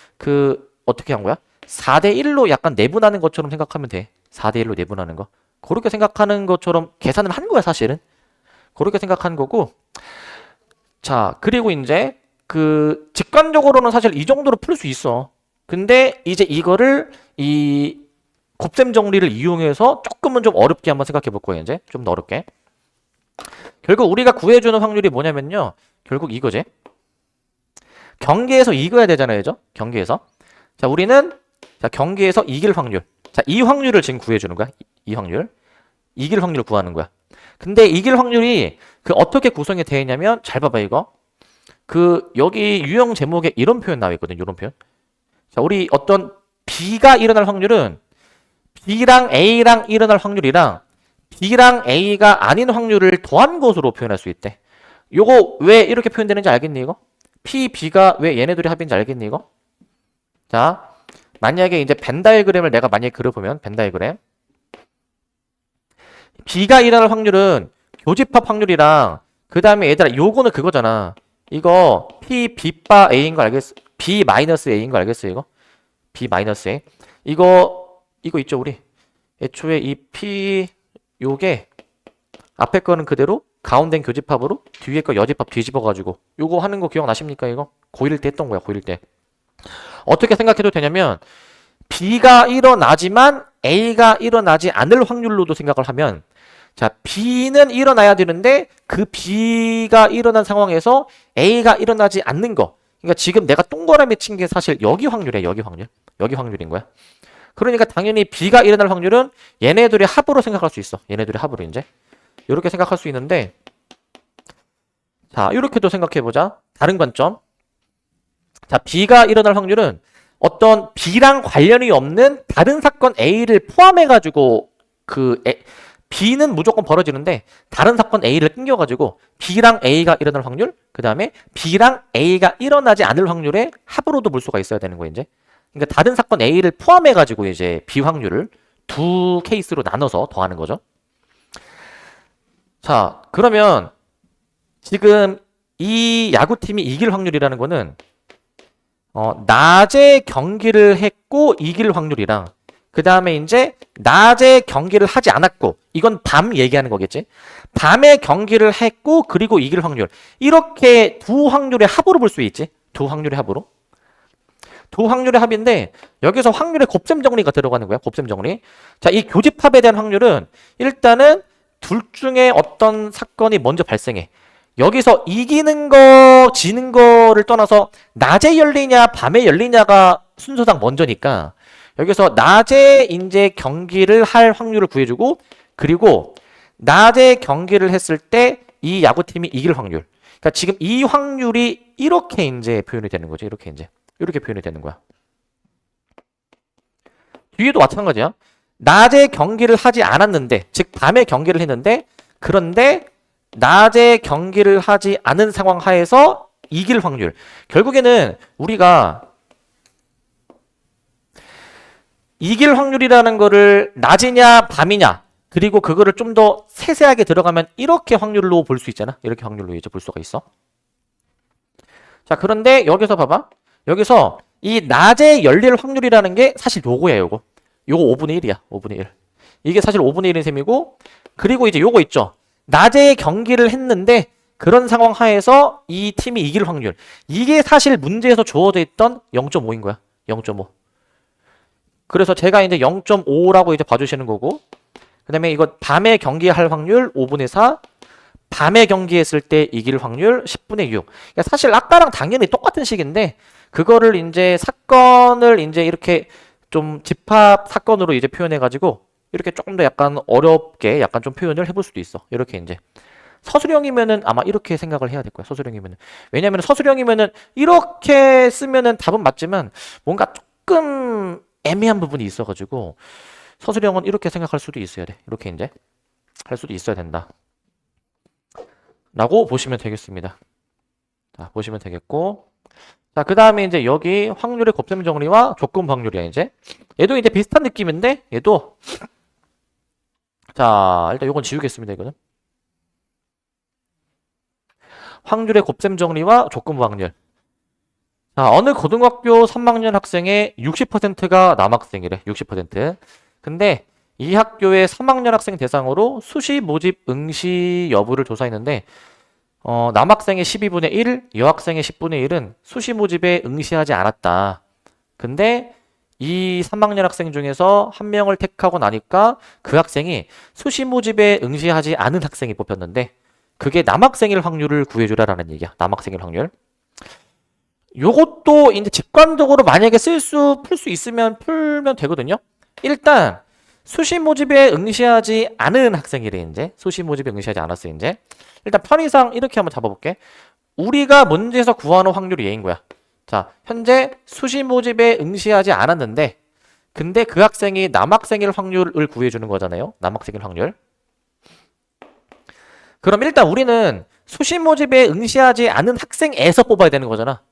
어떻게 한 거야? 4대 1로 약간 내분하는 것처럼 생각하면 돼. 4대 1로 내분하는 거. 그렇게 생각하는 것처럼 계산을 한 거야, 사실은. 그렇게 생각한 거고. 자, 그리고 이제 직관적으로는 사실 이 정도로 풀 수 있어. 근데 이제 이거를 이 곱셈 정리를 이용해서 조금은 좀 어렵게 한번 생각해 볼 거예요, 이제. 좀 더 어렵게. 결국 우리가 구해주는 확률이 뭐냐면요. 결국 이거지. 경기에서 이겨야 되잖아요, 그죠? 경기에서. 자, 우리는 경기에서 이길 확률. 자, 이 확률을 지금 구해주는 거야. 이 확률. 이길 확률을 구하는 거야. 근데 이길 확률이 어떻게 구성이 되어 있냐면 잘 봐봐 이거. 여기 유형 제목에 이런 표현 나와 있거든. 이런 표현. 자, 우리 어떤 B가 일어날 확률은 B랑 A랑 일어날 확률이랑 B랑 A가 아닌 확률을 더한 것으로 표현할 수 있대. 요거 왜 이렇게 표현되는지 알겠니 이거? P, B가 왜 얘네들이 합인지 알겠니 이거? 자, 만약에 이제 벤 다이그램을 내가 만약에 그려보면 벤 다이그램 B가 일어날 확률은 교집합 확률이랑 그 다음에 얘들아 요거는 그거잖아. 이거 P, B 바 A인 거 알겠어? B 마이너스 A인 거 알겠어 이거? B 마이너스 A. 이거 있죠 우리. 애초에 이 P 요게 앞에 거는 그대로 가운데는 교집합으로 뒤에 거 여집합 뒤집어가지고 요거 하는 거 기억나십니까 이거? 고1 때 했던 거야 고1 때. 어떻게 생각해도 되냐면 B가 일어나지만 A가 일어나지 않을 확률로도 생각을 하면 자 B는 일어나야 되는데 그 B가 일어난 상황에서 A가 일어나지 않는 거 그러니까 지금 내가 동그라미 친 게 사실 여기 확률이야 여기 확률 여기 확률인 거야. 그러니까 당연히 B가 일어날 확률은 얘네들의 합으로 생각할 수 있어. 얘네들의 합으로 이제 이렇게 생각할 수 있는데 자 이렇게도 생각해보자. 다른 관점. 자 B가 일어날 확률은 어떤 B랑 관련이 없는 다른 사건 A를 포함해가지고 B는 무조건 벌어지는데 다른 사건 A를 끊겨가지고 B랑 A가 일어날 확률 그 다음에 B랑 A가 일어나지 않을 확률의 합으로도 볼 수가 있어야 되는 거예요 이제. 그러니까 다른 사건 A를 포함해가지고 이제 B 확률을 두 케이스로 나눠서 더하는 거죠. 자, 그러면 지금 이 야구팀이 이길 확률이라는 거는 낮에 경기를 했고 이길 확률이랑 그 다음에 이제 낮에 경기를 하지 않았고 이건 밤 얘기하는 거겠지. 밤에 경기를 했고 그리고 이길 확률 이렇게 두 확률의 합으로 볼 수 있지. 두 확률의 합으로. 두 확률의 합인데 여기서 확률의 곱셈 정리가 들어가는 거야. 곱셈 정리. 자, 이 교집합에 대한 확률은 일단은 둘 중에 어떤 사건이 먼저 발생해. 여기서 이기는 거, 지는 거를 떠나서 낮에 열리냐, 밤에 열리냐가 순서상 먼저니까 여기서 낮에 이제 경기를 할 확률을 구해주고 그리고 낮에 경기를 했을 때 이 야구팀이 이길 확률. 그러니까 지금 이 확률이 이렇게 이제 표현이 되는 거죠. 이렇게 표현이 되는 거야. 뒤에도 마찬가지야. 낮에 경기를 하지 않았는데, 즉 밤에 경기를 했는데, 그런데 낮에 경기를 하지 않은 상황 하에서 이길 확률. 결국에는 우리가 이길 확률이라는 거를 낮이냐 밤이냐 그리고 그거를 좀 더 세세하게 들어가면 이렇게 확률로 볼 수 있잖아. 이렇게 확률로 이제 볼 수가 있어. 자, 그런데 여기서 봐봐. 여기서 이 낮에 열릴 확률이라는 게 사실 요거야, 요거. 요거 5분의 1이야. 5분의 1. 이게 사실 5분의 1인 셈이고, 그리고 이제 요거 있죠. 낮에 경기를 했는데 그런 상황 하에서 이 팀이 이길 확률. 이게 사실 문제에서 주어져 있던 0.5인 거야. 0.5. 그래서 제가 이제 0.5라고 이제 봐주시는 거고, 그 다음에 이거 밤에 경기할 확률 5분의 4, 밤에 경기했을 때 이길 확률 10분의 6. 그러니까 사실 아까랑 당연히 똑같은 식인데, 그거를 이제 사건을 이제 이렇게 좀 집합 사건으로 이제 표현해가지고, 이렇게 조금 더 약간 어렵게 약간 좀 표현을 해볼 수도 있어. 이렇게 이제. 서술형이면은 아마 이렇게 생각을 해야 될 거야. 서술형이면은. 왜냐면 서술형이면은 이렇게 쓰면은 답은 맞지만 뭔가 조금 애매한 부분이 있어가지고 서술형은 이렇게 생각할 수도 있어야 돼. 이렇게 이제 할 수도 있어야 된다. 라고 보시면 되겠습니다. 자, 보시면 되겠고. 자, 그 다음에 이제 여기 확률의 곱셈 정리와 조건 확률이야, 이제. 얘도 이제 비슷한 느낌인데, 얘도. 자, 일단 요건 지우겠습니다, 이거는. 확률의 곱셈 정리와 조건부 확률. 자, 어느 고등학교 3학년 학생의 60%가 남학생이래. 60%. 근데 이 학교의 3학년 학생 대상으로 수시 모집 응시 여부를 조사했는데 남학생의 12분의 1, 여학생의 10분의 1은 수시 모집에 응시하지 않았다. 근데 이 3학년 학생 중에서 한 명을 택하고 나니까 그 학생이 수시 모집에 응시하지 않은 학생이 뽑혔는데 그게 남학생일 확률을 구해주라라는 얘기야. 남학생일 확률. 요것도 이제 직관적으로 만약에 풀 수 있으면 풀면 되거든요. 일단 수시 모집에 응시하지 않은 학생이래, 이제. 수시 모집에 응시하지 않았어, 이제. 일단 편의상 이렇게 한번 잡아볼게. 우리가 문제에서 구하는 확률이 얘인 거야. 자, 현재 수시 모집에 응시하지 않았는데 근데 그 학생이 남학생일 확률을 구해주는 거잖아요. 남학생일 확률. 그럼 일단 우리는 수시 모집에 응시하지 않은 학생에서 뽑아야 되는 거잖아.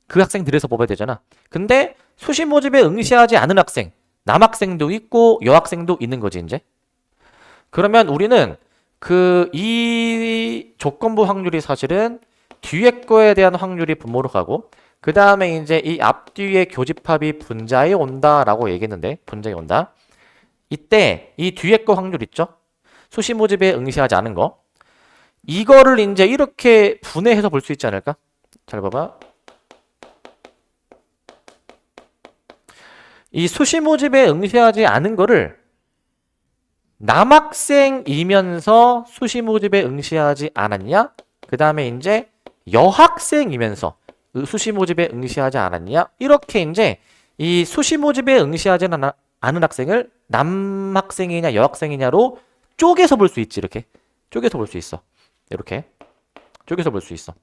그 학생들에서 뽑아야 되잖아. 근데 수시 모집에 응시하지 않은 학생, 남학생도 있고 여학생도 있는 거지, 이제. 그러면 우리는 이 조건부 확률이 사실은 뒤에 거에 대한 확률이 분모로 가고 그 다음에 이제 이 앞뒤의 교집합이 분자에 온다라고 얘기했는데 분자에 온다. 이때 이 뒤에 거 확률 있죠? 수시 모집에 응시하지 않은 거. 이거를 이제 이렇게 분해해서 볼 수 있지 않을까? 잘 봐봐. 이 수시 모집에 응시하지 않은 거를 남학생이면서 수시 모집에 응시하지 않았냐? 그 다음에 이제 여학생이면서 수시 모집에 응시하지 않았냐? 이렇게 이제 이 수시 모집에 응시하지 않은 학생을 남학생이냐 여학생이냐로 쪼개서 볼 수 있지. 이렇게 쪼개서 볼 수 있어. 이렇게 쪼개서 볼 수 있어.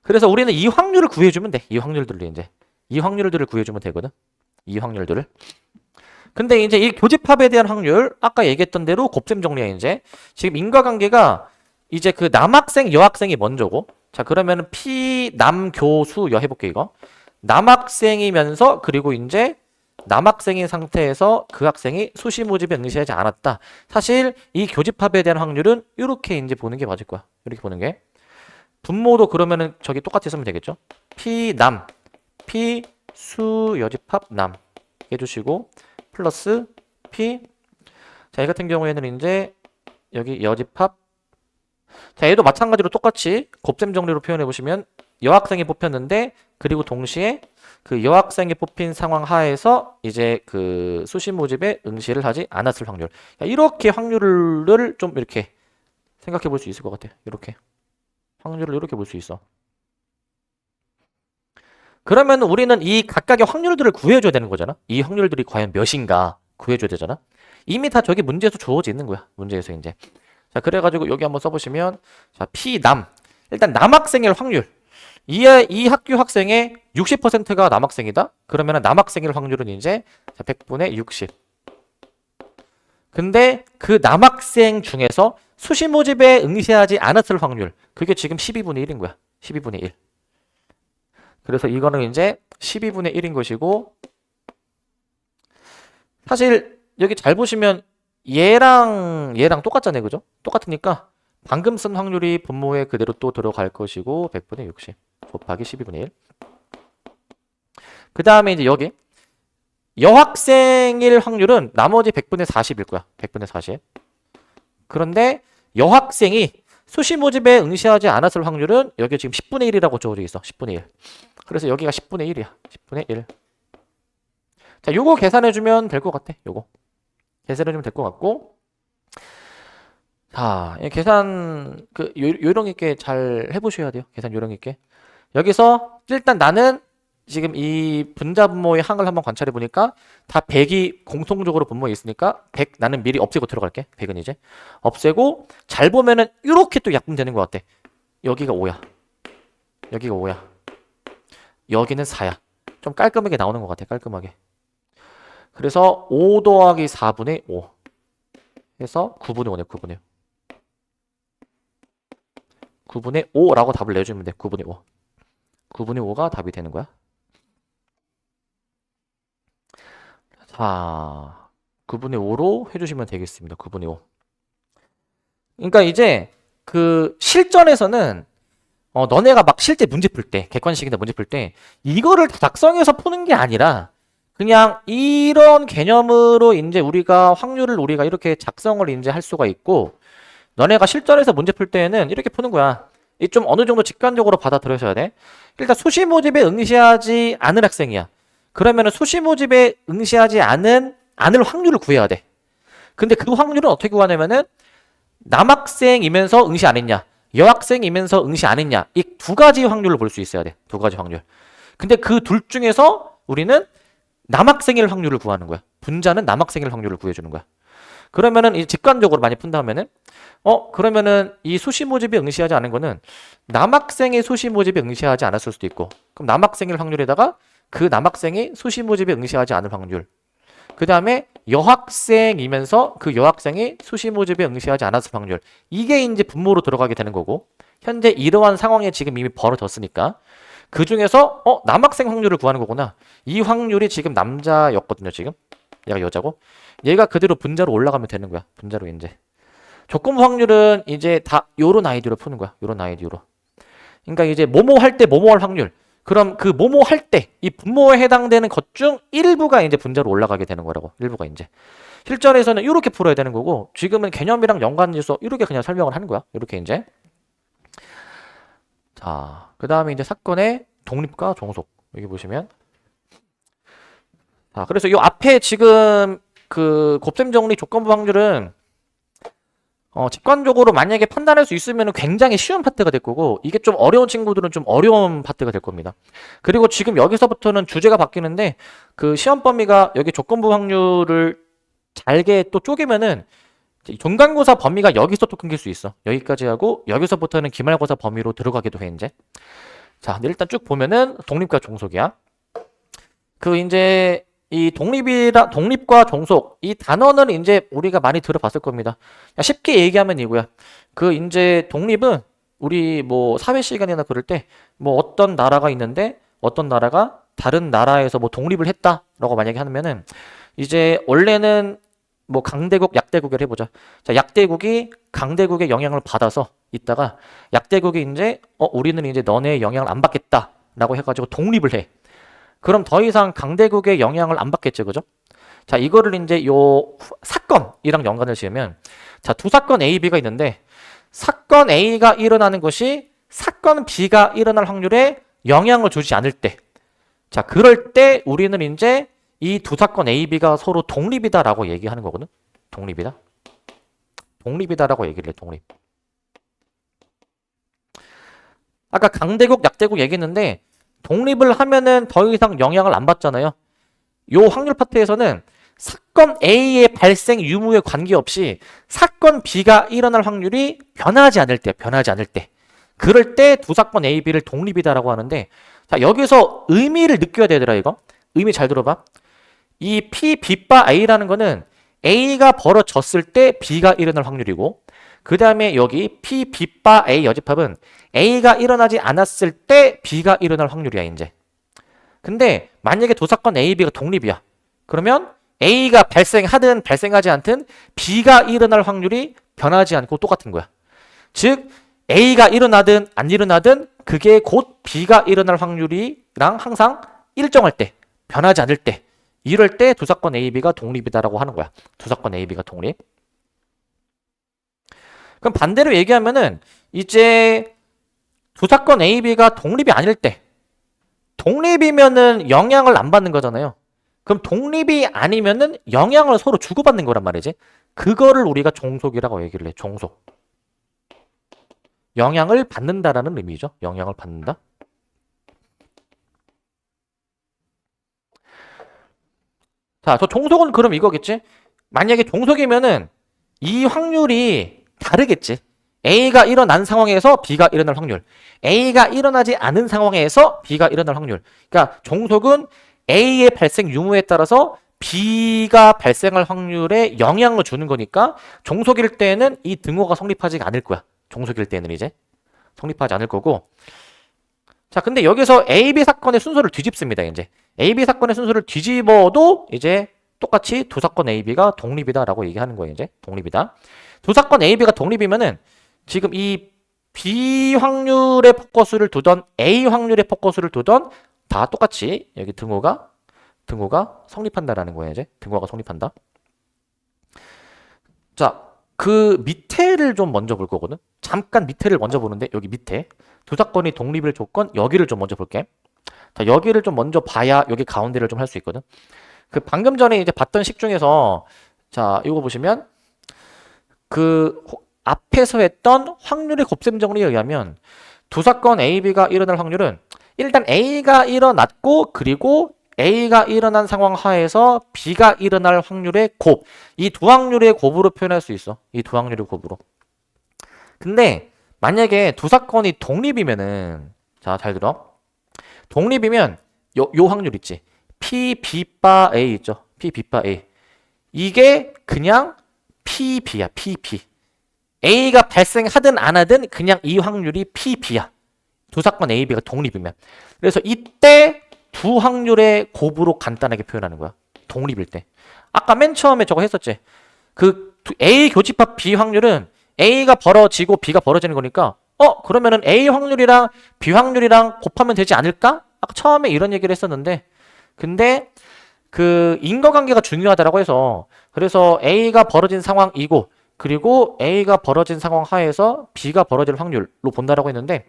그래서 우리는 이 확률을 구해주면 돼. 이 확률들을 이제 이 확률들을 구해주면 되거든. 이 확률들을. 근데 이제 이 교집합에 대한 확률 아까 얘기했던 대로 곱셈 정리야. 이제 지금 인과관계가 이제 그 남학생 여학생이 먼저고 자 그러면은 피 남교수 여 해볼게. 이거 남학생이면서 그리고 이제 남학생인 상태에서 그 학생이 수시 모집에 응시하지 않았다. 사실 이 교집합에 대한 확률은 이렇게 이제 보는 게 맞을 거야. 이렇게 보는 게 분모도 그러면은 저기 똑같이 쓰면 되겠죠. 피남 피수 여집합 남 해주시고 플러스 P. 자, 이 같은 경우에는 이제 여기 여집합. 자, 얘도 마찬가지로 똑같이 곱셈 정리로 표현해 보시면 여학생이 뽑혔는데 그리고 동시에 그 여학생이 뽑힌 상황 하에서 이제 그 수시 모집에 응시를 하지 않았을 확률. 이렇게 확률을 좀 이렇게 생각해 볼 수 있을 것 같아요. 이렇게 확률을 이렇게 볼 수 있어. 그러면 우리는 이 각각의 확률들을 구해줘야 되는 거잖아. 이 확률들이 과연 몇인가 구해줘야 되잖아. 이미 다 저기 문제에서 주어져 있는 거야. 문제에서 이제. 자, 그래가지고 여기 한번 써보시면 자, 피남. 일단 남학생일 확률. 이 학교 학생의 60%가 남학생이다. 그러면 남학생일 확률은 이제 100분의 60. 근데 그 남학생 중에서 수시 모집에 응시하지 않았을 확률. 그게 지금 12분의 1인 거야. 12분의 1. 그래서 이거는 이제 12분의 1인 것이고 사실 여기 잘 보시면 얘랑 똑같잖아요. 그죠? 똑같으니까 방금 쓴 확률이 분모에 그대로 또 들어갈 것이고 100분의 60 곱하기 12분의 1. 그 다음에 이제 여기 여학생일 확률은 나머지 100분의 40일 거야. 100분의 40. 그런데 여학생이 수시 모집에 응시하지 않았을 확률은 여기 지금 10분의 1이라고 적어져 있어. 10분의 1. 그래서 여기가 10분의 1이야. 10분의 1. 자, 요거 계산해주면 될 것 같아. 요거. 계산해주면 될 것 같고. 자, 이 계산, 요령 있게 잘 해보셔야 돼요. 계산 요령 있게. 여기서 일단 나는 지금 이 분자 분모의 항을 한번 관찰해 보니까 다 100이 공통적으로 분모에 있으니까 100 나는 미리 없애고 들어갈게. 100은 이제 없애고 잘 보면은 이렇게 또 약분되는 것 같아. 여기가 5야. 여기가 5야. 여기는 4야. 좀 깔끔하게 나오는 것 같아. 깔끔하게. 그래서 5 더하기 4분의 5 해서 9분의 5네. 9분의 5. 9분의 5라고 답을 내주면 돼. 9분의 5. 9분의 5가 답이 되는 거야. 자, 9분의 5로 해주시면 되겠습니다. 9분의 5. 그러니까 이제 그 실전에서는 너네가 막 실제 문제 풀 때, 객관식이나 문제 풀 때 이거를 다 작성해서 푸는 게 아니라 그냥 이런 개념으로 이제 우리가 확률을 우리가 이렇게 작성을 이제 할 수가 있고 너네가 실전에서 문제 풀 때에는 이렇게 푸는 거야. 이 좀 어느 정도 직관적으로 받아들여셔야 돼. 일단 수시 모집에 응시하지 않은 학생이야. 그러면은 수시 모집에 응시하지 않을 확률을 구해야 돼. 근데 그 확률은 어떻게 구하냐면은 남학생이면서 응시 안 했냐, 여학생이면서 응시 안 했냐, 이 두 가지 확률을 볼 수 있어야 돼. 두 가지 확률. 근데 그 둘 중에서 우리는 남학생일 확률을 구하는 거야. 분자는 남학생일 확률을 구해주는 거야. 그러면은 이 직관적으로 많이 푼다면은 그러면은 이 수시 모집에 응시하지 않은 거는 남학생의 수시 모집에 응시하지 않았을 수도 있고, 그럼 남학생일 확률에다가 그 남학생이 수시 모집에 응시하지 않을 확률, 그 다음에 여학생이면서 그 여학생이 수시 모집에 응시하지 않았을 확률, 이게 이제 분모로 들어가게 되는 거고, 현재 이러한 상황에 지금 이미 벌어졌으니까 그 중에서 남학생 확률을 구하는 거구나. 이 확률이 지금 남자였거든요. 지금 얘가 여자고 얘가 그대로 분자로 올라가면 되는 거야. 분자로 이제 조건부 확률은 이제 다 요런 아이디어로 푸는 거야. 요런 아이디어로. 그러니까 이제 뭐뭐 할 때 뭐뭐 할 확률, 그럼 그 뭐뭐 할 때 이 분모에 해당되는 것 중 일부가 이제 분자로 올라가게 되는 거라고. 일부가 이제 실전에서는 이렇게 풀어야 되는 거고, 지금은 개념이랑 연관지어서 이렇게 그냥 설명을 하는 거야. 이렇게 이제. 자, 그 다음에 이제 사건의 독립과 종속. 여기 보시면. 자, 그래서 이 앞에 지금 그 곱셈 정리 조건부 확률은 직관적으로 만약에 판단할 수 있으면 굉장히 쉬운 파트가 될 거고, 이게 좀 어려운 친구들은 좀 어려운 파트가 될 겁니다. 그리고 지금 여기서부터는 주제가 바뀌는데, 그 시험 범위가 여기 조건부 확률을 잘게 또 쪼개면은 중간고사 범위가 여기서 또 끊길 수 있어. 여기까지 하고 여기서부터는 기말고사 범위로 들어가기도 해 이제. 자, 근데 일단 쭉 보면은 독립과 종속이야. 그 이제 이 독립과 종속, 이 단어는 이제 우리가 많이 들어봤을 겁니다. 쉽게 얘기하면 이거야. 그 이제 독립은 우리 뭐 사회 시간이나 그럴 때 뭐 어떤 나라가 있는데 어떤 나라가 다른 나라에서 뭐 독립을 했다라고 만약에 하면은 이제 원래는 뭐 강대국, 약대국을 해보자. 자, 약대국이 강대국의 영향을 받아서 있다가 약대국이 이제 우리는 이제 너네의 영향을 안 받겠다라고 해가지고 독립을 해. 그럼 더 이상 강대국의 영향을 안 받겠죠, 그죠? 자, 이거를 이제 요 사건이랑 연관을 지으면, 자, 두 사건 A, B가 있는데 사건 A가 일어나는 것이 사건 B가 일어날 확률에 영향을 주지 않을 때, 자, 그럴 때 우리는 이제 이 두 사건 A, B가 서로 독립이다라고 얘기하는 거거든. 독립이다. 독립이다라고 얘기를 해. 독립. 아까 강대국, 약대국 얘기했는데 독립을 하면은 더 이상 영향을 안 받잖아요. 요 확률 파트에서는 사건 A의 발생 유무에 관계없이 사건 B가 일어날 확률이 변하지 않을 때, 그럴 때 두 사건 A, B를 독립이다라고 하는데, 자, 여기서 의미를 느껴야 되더라, 이거. 의미 잘 들어봐. 이 P, B, 바 A라는 거는 A가 벌어졌을 때 B가 일어날 확률이고, 그 다음에 여기 P, B, 바 A 여집합은 A가 일어나지 않았을 때 B가 일어날 확률이야, 이제. 근데 만약에 두 사건 A, B가 독립이야. 그러면 A가 발생하든 발생하지 않든 B가 일어날 확률이 변하지 않고 똑같은 거야. 즉 A가 일어나든 안 일어나든 그게 곧 B가 일어날 확률이랑 항상 일정할 때, 변하지 않을 때, 이럴 때 두 사건 A, B가 독립이다라고 하는 거야. 두 사건 A, B가 독립. 그럼 반대로 얘기하면은 이제 두 사건 A, B가 독립이 아닐 때, 독립이면은 영향을 안 받는 거잖아요. 그럼 독립이 아니면은 영향을 서로 주고받는 거란 말이지. 그거를 우리가 종속이라고 얘기를 해. 종속. 영향을 받는다라는 의미죠. 영향을 받는다. 자, 저 종속은 그럼 이거겠지? 만약에 종속이면은 이 확률이 다르겠지. A가 일어난 상황에서 B가 일어날 확률. A가 일어나지 않은 상황에서 B가 일어날 확률. 그러니까 종속은 A의 발생 유무에 따라서 B가 발생할 확률에 영향을 주는 거니까 종속일 때는 이 등호가 성립하지 않을 거야. 종속일 때는 이제 성립하지 않을 거고. 자, 근데 여기서 A, B 사건의 순서를 뒤집습니다. 이제 A, B 사건의 순서를 뒤집어도 이제 똑같이 두 사건 A, B가 독립이다라고 얘기하는 거예요. 이제 독립이다. 두 사건 A, B가 독립이면은 지금 이 B 확률의 포커스를 두던 A 확률의 포커스를 두던 다 똑같이 여기 등호가 성립한다라는 거예요. 이제 등호가 성립한다. 자, 그 밑에를 좀 먼저 볼 거거든. 잠깐 밑에를 먼저 보는데 여기 밑에 두 사건이 독립일 조건 여기를 좀 먼저 볼게. 자, 여기를 좀 먼저 봐야 여기 가운데를 좀 할 수 있거든. 그 방금 전에 이제 봤던 식 중에서 자, 이거 보시면 그 앞에서 했던 확률의 곱셈 정리에 의하면 두 사건 A, B가 일어날 확률은 일단 A가 일어났고 그리고 A가 일어난 상황 하에서 B가 일어날 확률의 곱. 이 두 확률의 곱으로 표현할 수 있어. 이 두 확률의 곱으로. 근데 만약에 두 사건이 독립이면은 자, 잘 들어. 독립이면 요 확률 있지. P, B, 바 A 있죠. P, B, 바 A. 이게 그냥 P, B야. P, B. A가 발생하든 안 하든 그냥 이 확률이 P, B야. 두 사건 A, B가 독립이면. 그래서 이때 두 확률의 곱으로 간단하게 표현하는 거야. 독립일 때. 아까 맨 처음에 저거 했었지. 그 A 교집합 B 확률은 A가 벌어지고 B가 벌어지는 거니까 그러면은 A 확률이랑 B 확률이랑 곱하면 되지 않을까? 아까 처음에 이런 얘기를 했었는데 근데 그 인과관계가 중요하다라고 해서 그래서 A가 벌어진 상황이고 그리고 A가 벌어진 상황 하에서 B가 벌어질 확률로 본다라고 했는데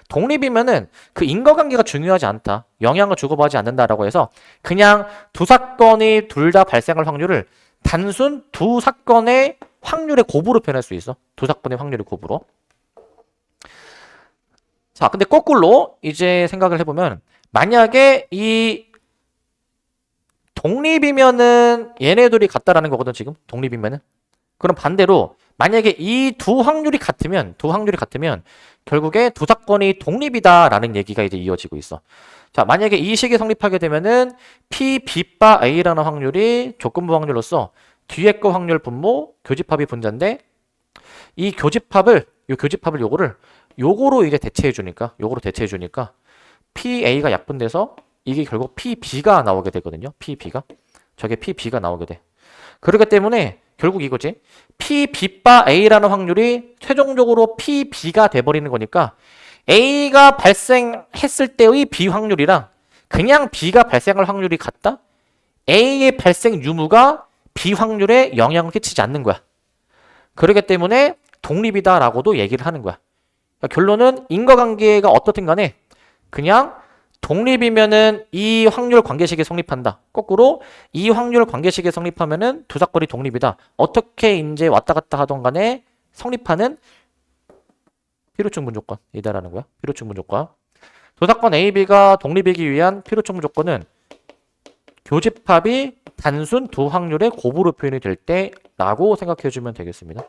독립이면은 그 인과관계가 중요하지 않다. 영향을 주고받지 않는다라고 해서 그냥 두 사건이 둘 다 발생할 확률을 단순 두 사건의 확률의 곱으로 표현할 수 있어. 두 사건의 확률의 곱으로. 자, 근데 거꾸로 이제 생각을 해보면 만약에 이 독립이면은 얘네들이 같다라는 거거든 지금 독립이면은. 그럼 반대로 만약에 이 두 확률이 같으면 결국에 두 사건이 독립이다라는 얘기가 이제 이어지고 있어. 자, 만약에 이 식이 성립하게 되면은 P, B, 바 A라는 확률이 조건부 확률로서 뒤에 거 확률 분모, 교집합이 분자인데 이 교집합을 요거로 이제 대체해 주니까 P, A가 약분돼서 이게 결국 P, B가 나오게 되거든요. P, B가. 저게 P, B가 나오게 돼. 그렇기 때문에 결국 이거지. P, B, 바 A라는 확률이 최종적으로 P, B가 돼버리는 거니까 A가 발생했을 때의 B 확률이랑 그냥 B가 발생할 확률이 같다? A의 발생 유무가 B 확률에 영향을 끼치지 않는 거야. 그렇기 때문에 독립이다라고도 얘기를 하는 거야. 그러니까 결론은 인과관계가 어떻든 간에 그냥 독립이면은 이 확률 관계식이 성립한다. 거꾸로 이 확률 관계식이 성립하면은 두 사건이 독립이다. 어떻게 이제 왔다 갔다 하던 간에 성립하는 필요충분 조건이다라는 거야. 필요충분 조건. 두 사건 A, B가 독립이기 위한 필요충분 조건은 교집합이 단순 두 확률의 곱으로 표현이 될 때라고 생각해 주면 되겠습니다.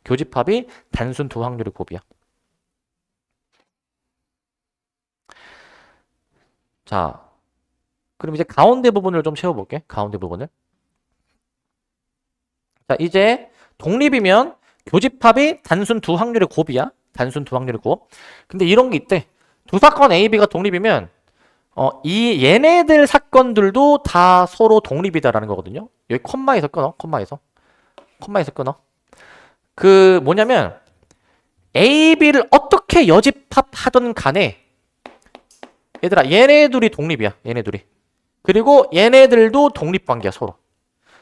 교집합이 단순 두 확률의 곱이야. 자, 그럼 이제 가운데 부분을 좀 채워볼게. 가운데 부분을. 자, 이제 독립이면 교집합이 단순 두 확률의 곱이야. 단순 두 확률의 곱. 근데 이런 게 있대. 두 사건 A, B가 독립이면 이 얘네들 사건들도 다 서로 독립이다라는 거거든요. 여기 콤마에서 끊어. 콤마에서 끊어. 그 뭐냐면 A, B를 어떻게 여집합하든 간에 얘들아 얘네 둘이 독립이야. 얘네 둘이. 그리고 얘네들도 독립관계야 서로.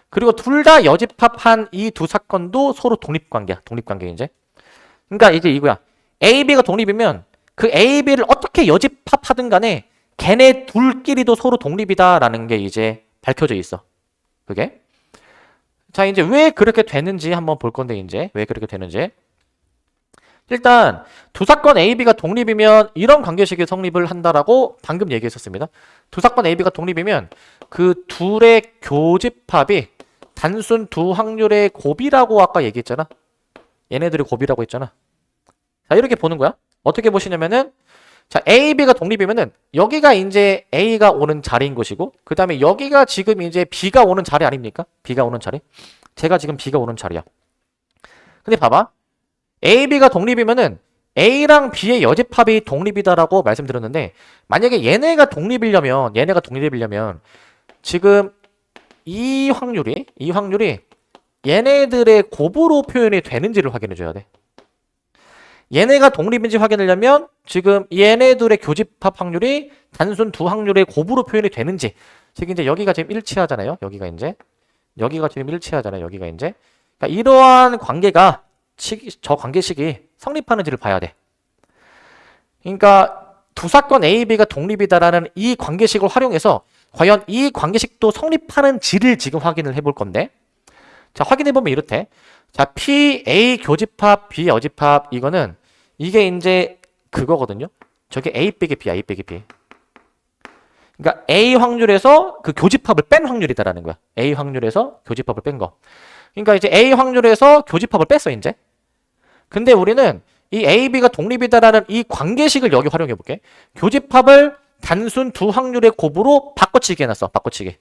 그리고 둘 다 여집합한 이 두 사건도 서로 독립관계야. 독립관계 이제. 그러니까 이제 이거야. A, B가 독립이면 그 A, B를 어떻게 여집합하든 간에 걔네 둘끼리도 서로 독립이다라는 게 이제 밝혀져 있어. 그게. 자, 이제 왜 그렇게 되는지 한번 볼 건데 이제 왜 그렇게 되는지. 일단 두 사건 A, B가 독립이면 이런 관계식이 성립을 한다라고 방금 얘기했었습니다. 두 사건 A, B가 독립이면 그 둘의 교집합이 단순 두 확률의 곱이라고 아까 얘기했잖아. 얘네들이 곱이라고 했잖아. 자, 이렇게 보는 거야. 어떻게 보시냐면은 자, A, B가 독립이면은 여기가 이제 A가 오는 자리인 것이고 그 다음에 여기가 지금 이제 B가 오는 자리 아닙니까? B가 오는 자리. 제가 지금 B가 오는 자리야. 근데 봐봐. A, B가 독립이면은 A랑 B의 여집합이 독립이다라고 말씀드렸는데 만약에 얘네가 독립이려면 지금 이 확률이 얘네들의 곱으로 표현이 되는지를 확인해 줘야 돼. 얘네가 독립인지 확인하려면 지금 얘네들의 교집합 확률이 단순 두 확률의 곱으로 표현이 되는지. 즉 이제 여기가 지금 일치하잖아요. 여기가 지금 일치하잖아요. 여기가 이제. 그러니까 이러한 관계가 저 관계식이 성립하는지를 봐야 돼. 그러니까 두 사건 A, B가 독립이다라는 이 관계식을 활용해서 과연 이 관계식도 성립하는지를 지금 확인을 해볼 건데 자 확인해보면 이렇대. 자 P, A 교집합, B 여집합 이거는 이게 이제 그거거든요. 저게 A 빼기 B야. A 빼기 B. 그러니까 A 확률에서 그 교집합을 뺀 확률이다라는 거야. A 확률에서 교집합을 뺀 거. 그러니까 이제 A 확률에서 교집합을 뺐어 이제. 근데 우리는 이 A, B가 독립이다라는 이 관계식을 여기 활용해 볼게. 교집합을 단순 두 확률의 곱으로 바꿔치기 해놨어. 바꿔치기.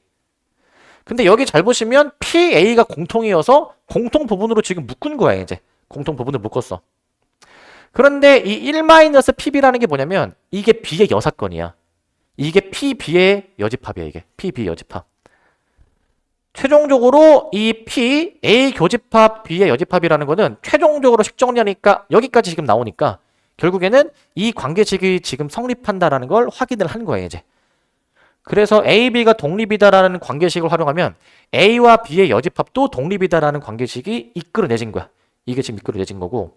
근데 여기 잘 보시면 P, A가 공통이어서 공통 부분으로 지금 묶은 거야 이제. 공통 부분을 묶었어. 그런데 이 1-PB라는 게 뭐냐면 이게 B의 여사건이야. 이게 P, B의 여집합이야 이게. P, B 여집합. 최종적으로 이 P, A 교집합, B의 여집합이라는 거는 최종적으로 식정리하니까 여기까지 지금 나오니까 결국에는 이 관계식이 지금 성립한다라는 걸 확인을 한 거예요 이제. 그래서 A, B가 독립이다라는 관계식을 활용하면 A와 B의 여집합도 독립이다라는 관계식이 이끌어내진 거야. 이게 지금 이끌어내진 거고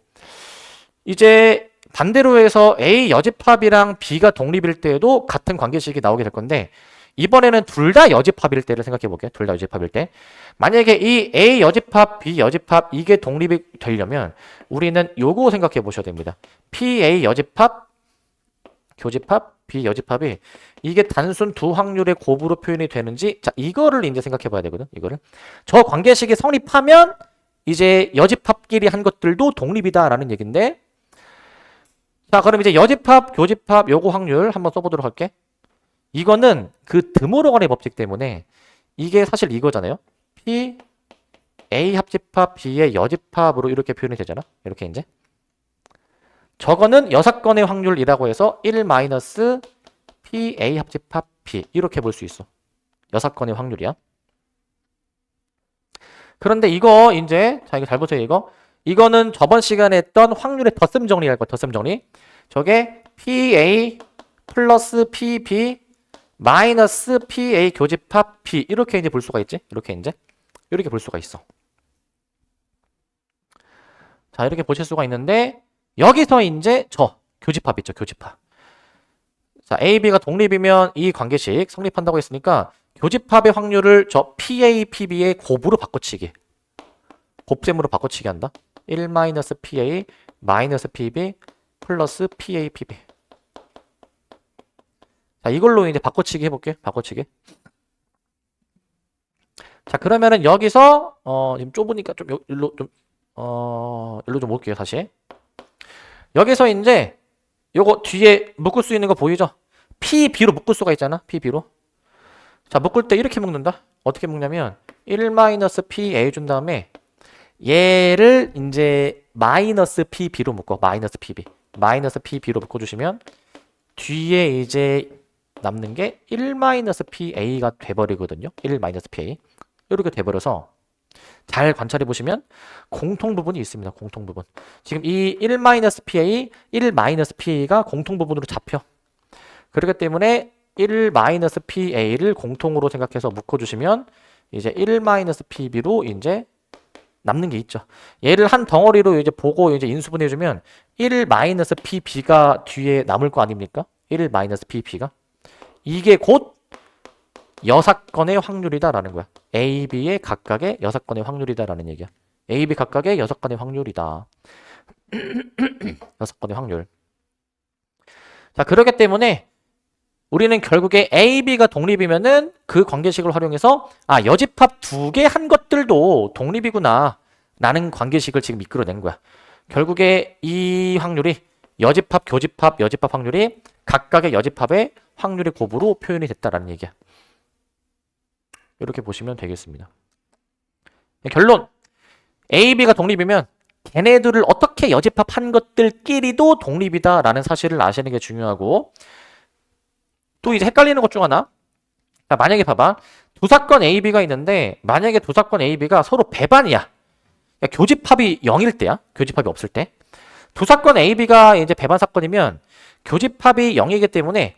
이제 반대로 해서 A 여집합이랑 B가 독립일 때에도 같은 관계식이 나오게 될 건데 이번에는 둘 다 여집합일 때를 생각해 볼게요. 둘 다 여집합일 때. 만약에 이 A 여집합, B 여집합 이게 독립이 되려면 우리는 요거 생각해 보셔야 됩니다. PA 여집합, 교집합, B 여집합이 이게 단순 두 확률의 곱으로 표현이 되는지 자 이거를 이제 생각해 봐야 되거든. 이거를. 저 관계식이 성립하면 이제 여집합끼리 한 것들도 독립이다라는 얘기인데 자 그럼 이제 여집합, 교집합 요거 확률 한번 써보도록 할게. 이거는 그 드모로간의 법칙 때문에 이게 사실 이거잖아요. P, A 합집합, B의 여집합으로 이렇게 표현이 되잖아. 이렇게 이제. 저거는 여사건의 확률이라고 해서 1-P, A 합집합, B 이렇게 볼 수 있어. 여사건의 확률이야. 그런데 이거 이제 자 이거 잘 보세요 이거. 이거는 저번 시간에 했던 확률의 덧셈 정리할 거야. 덧셈 정리. 저게 PA 플러스 PB 마이너스 PA 교집합 B 이렇게 이제 볼 수가 있지. 이렇게 볼 수가 있어. 자 이렇게 보실 수가 있는데 여기서 이제 저 교집합 있죠. 교집합. 자 A, B가 독립이면 이 관계식 성립한다고 했으니까 교집합의 확률을 저 PA, PB의 곱으로 바꿔치기. 곱셈으로 바꿔치기 한다. 1-PA 마이너스 PB 플러스 PA, PB. 자, 이걸로 이제 바꿔치기 해볼게. 바꿔치기. 자, 그러면은 여기서, 지금 좁으니까 좀, 일로 좀 올게요, 다시. 여기서 이제, 요거 뒤에 묶을 수 있는 거 보이죠? P, B로 묶을 수가 있잖아. P, B로. 자, 묶을 때 이렇게 묶는다. 어떻게 묶냐면, 1-PA 준 다음에, 얘를 이제, 마이너스 PB로 묶어. 마이너스 PB. 마이너스 PB로 묶어주시면, 뒤에 이제, 남는 게 1-PA가 돼버리거든요. 1-PA. 이렇게 돼버려서 잘 관찰해 보시면 공통 부분이 있습니다. 공통 부분. 지금 이 1-PA, 1-PA가 공통 부분으로 잡혀. 그렇기 때문에 1-PA를 공통으로 생각해서 묶어주시면 이제 1-PB로 이제 남는 게 있죠. 얘를 한 덩어리로 이제 보고 이제 인수분해해주면 1-PB가 뒤에 남을 거 아닙니까? 1-PB가. 이게 곧 여사건의 확률이다라는 거야. A, B의 각각의 여사건의 확률이다라는 얘기야. A, B 각각의 여사건의 확률이다. 여사건의 확률. 자, 그렇기 때문에 우리는 결국에 A, B가 독립이면은 그 관계식을 활용해서 여집합 두 개 한 것들도 독립이구나 라는 관계식을 지금 이끌어낸 거야. 결국에 이 확률이 여집합, 교집합, 여집합 확률이 각각의 여집합의 확률의 곱으로 표현이 됐다라는 얘기야. 이렇게 보시면 되겠습니다. 결론! A, B가 독립이면 걔네들을 어떻게 여집합한 것들끼리도 독립이다라는 사실을 아시는 게 중요하고, 또 이제 헷갈리는 것 중 하나. 자, 만약에 봐봐. 두 사건 A, B가 있는데 만약에 두 사건 A, B가 서로 배반이야. 교집합이 0일 때야. 교집합이 없을 때. 두 사건 A, B가 이제 배반 사건이면 교집합이 0이기 때문에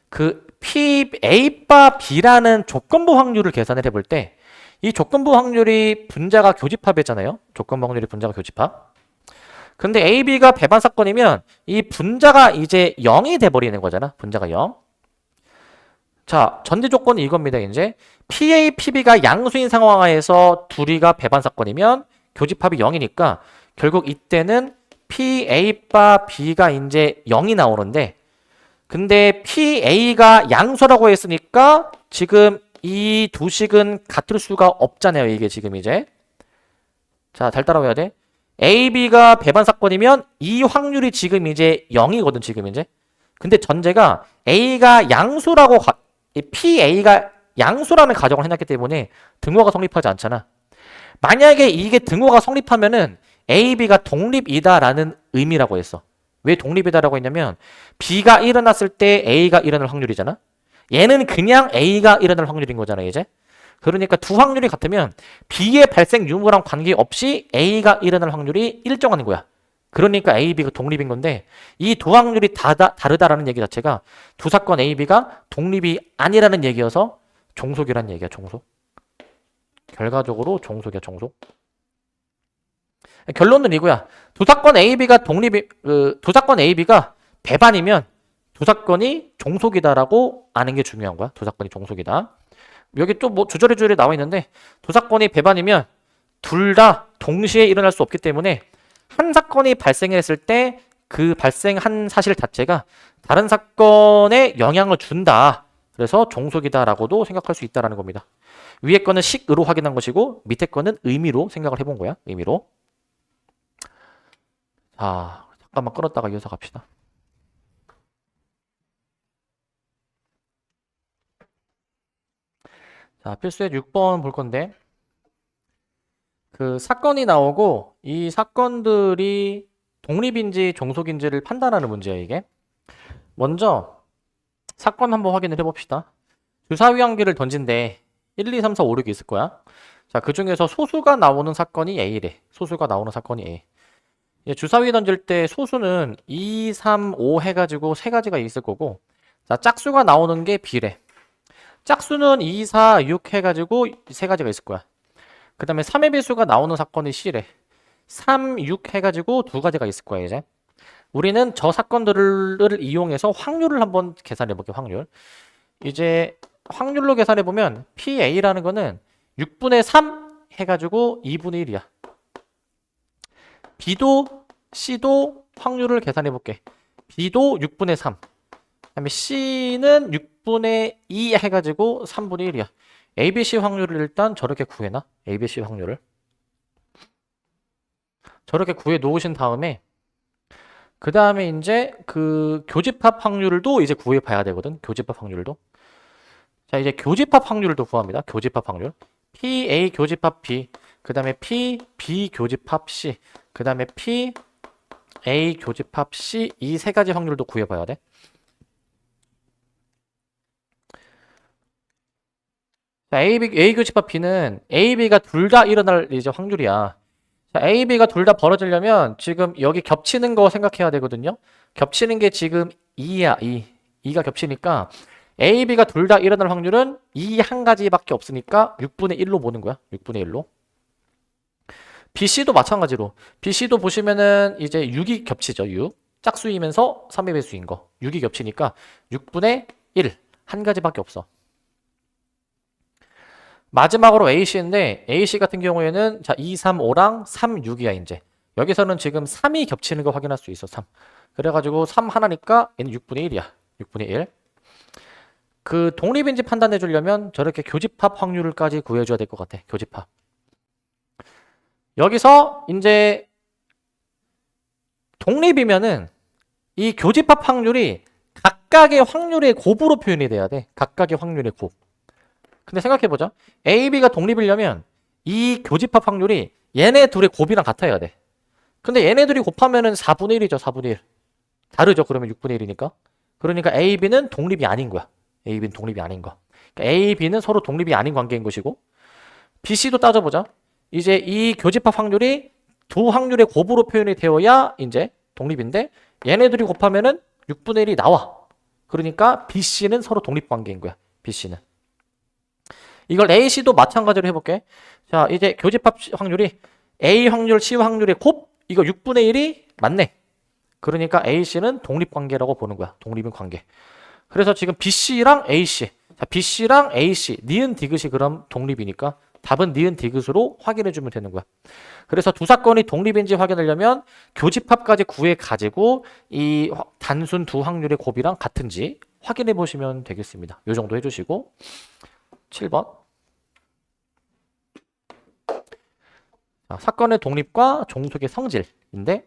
그 P, A 바 B라는 조건부 확률을 계산을 해볼 때 이 조건부 확률이 분자가 교집합이잖아요. 조건부 확률이 분자가 교집합. 근데 A, B가 배반 사건이면 이 분자가 이제 0이 돼버리는 거잖아. 분자가 0. 자, 전제 조건이 이겁니다. 이제 PA, PB가 양수인 상황하에서 둘이가 배반 사건이면 교집합이 0이니까 결국 이때는 PA 바 B가 이제 0이 나오는데, 근데 PA가 양수라고 했으니까 지금 이 두 식은 같을 수가 없잖아요. 이게 지금 이제. 자, 잘 따라와야 돼. AB가 배반 사건이면 이 확률이 지금 이제 0이거든, 지금 이제. 근데 전제가 A가 양수라고 PA가 양수라는 가정을 해놨기 때문에 등호가 성립하지 않잖아. 만약에 이게 등호가 성립하면은 AB가 독립이다라는 의미라고 했어. 왜 독립이다라고 했냐면 B가 일어났을 때 A가 일어날 확률이잖아. 얘는 그냥 A가 일어날 확률인 거잖아, 이제. 그러니까 두 확률이 같으면 B의 발생 유무랑 관계없이 A가 일어날 확률이 일정한 거야. 그러니까 A, B가 독립인 건데 이 두 확률이 다르다라는 얘기 자체가 두 사건 A, B가 독립이 아니라는 얘기여서 종속이라는 얘기야, 종속. 결과적으로 종속이야, 종속. 결론은 이거야. 두 사건 A, B가 두 사건 A, B가 배반이면 두 사건이 종속이다라고 아는 게 중요한 거야. 두 사건이 종속이다. 여기 또 뭐 주저리 나와 있는데 두 사건이 배반이면 둘 다 동시에 일어날 수 없기 때문에 한 사건이 발생했을 때 그 발생한 사실 자체가 다른 사건에 영향을 준다. 그래서 종속이다라고도 생각할 수 있다라는 겁니다. 위에 거는 식으로 확인한 것이고 밑에 거는 의미로 생각을 해본 거야. 의미로. 자, 잠깐만 끊었다가 이어서 갑시다. 자, 필수의 6번 볼 건데, 그 사건이 나오고 이 사건들이 독립인지 종속인지를 판단하는 문제야, 이게. 먼저 사건 한번 확인을 해봅시다. 주사위한개를 던진데 1, 2, 3, 4, 5, 6이 있을 거야. 자, 그 중에서 소수가 나오는 사건이 A래. 소수가 나오는 사건이 A. 주사위 던질 때 소수는 2, 3, 5 해가지고 세 가지가 있을 거고, 자, 짝수가 나오는 게 B래. 짝수는 2, 4, 6 해가지고 세 가지가 있을 거야. 그 다음에 3의 배수가 나오는 사건이 C래. 3, 6 해가지고 두 가지가 있을 거야, 이제. 우리는 저 사건들을 이용해서 확률을 한번 계산해 볼게요, 확률. 이제 확률로 계산해 보면 PA라는 거는 6분의 3 해가지고 2분의 1이야. B도 C도 확률을 계산해 볼게. B도 6분의 3. 그다음에 C는 6분의 2 해가지고 3분의 1이야. ABC 확률을 일단 저렇게 구해놔. ABC 확률을. 저렇게 구해 놓으신 다음에 그 다음에 이제 그 교집합 확률도 이제 구해 봐야 되거든. 교집합 확률도. 자, 이제 교집합 확률도 구합니다. 교집합 확률. PA 교집합 B. 그 다음에 PB 교집합 C. 그 다음에 PA 교집합 C. 이 세 가지 확률도 구해 봐야 돼. 자, A 교집합 B는 A, B가 둘 다 일어날 이제 확률이야. 자, A, B가 둘 다 벌어지려면 지금 여기 겹치는 거 생각해야 되거든요. 겹치는 게 지금 2야, 2. 2가 겹치니까 A, B가 둘 다 일어날 확률은 2 한 가지밖에 없으니까 6분의 1로 보는 거야. 6분의 1로. BC도 마찬가지로. BC도 보시면은 이제 6이 겹치죠. 6. 짝수이면서 3의 배수인 거. 6이 겹치니까 6분의 1. 한 가지밖에 없어. 마지막으로 AC인데 AC 같은 경우에는 자 2, 3, 5랑 3, 6이야 이제. 여기서는 지금 3이 겹치는 거 확인할 수 있어. 3. 그래가지고 3 하나니까 얘는 6분의 1이야. 6분의 1. 그 독립인지 판단해 주려면 저렇게 교집합 확률까지 구해줘야 될 것 같아. 교집합. 여기서 이제 독립이면은 이 교집합 확률이 각각의 확률의 곱으로 표현이 돼야 돼. 각각의 확률의 곱. 근데 생각해보자. A, B가 독립이려면 이 교집합 확률이 얘네 둘의 곱이랑 같아야 돼. 근데 얘네 둘이 곱하면은 4분의 1이죠. 4분의 1. 다르죠. 그러면 6분의 1이니까. 그러니까 A, B는 독립이 아닌 거야. A, B는 독립이 아닌 거. 그러니까 A, B는 서로 독립이 아닌 관계인 것이고 B, C도 따져보자. 이제 이 교집합 확률이 두 확률의 곱으로 표현이 되어야 이제 독립인데 얘네들이 곱하면은 6분의 1이 나와. 그러니까 B, C는 서로 독립 관계인 거야. B, C는. 이걸 A, C도 마찬가지로 해볼게. 자, 이제 교집합 확률이 A 확률, C 확률의 곱 이거 6분의 1이 맞네. 그러니까 A, C는 독립 관계라고 보는 거야. 독립인 관계. 그래서 지금 B, C랑 A, C. 자, B, C랑 A, C. 니은 디귿이 그럼 독립이니까 답은 니은 디귿으로 확인해 주면 되는 거야. 그래서 두 사건이 독립인지 확인하려면 교집합까지 구해 가지고 이 단순 두 확률의 곱이랑 같은지 확인해 보시면 되겠습니다. 이 정도 해주시고 7번. 자, 사건의 독립과 종속의 성질인데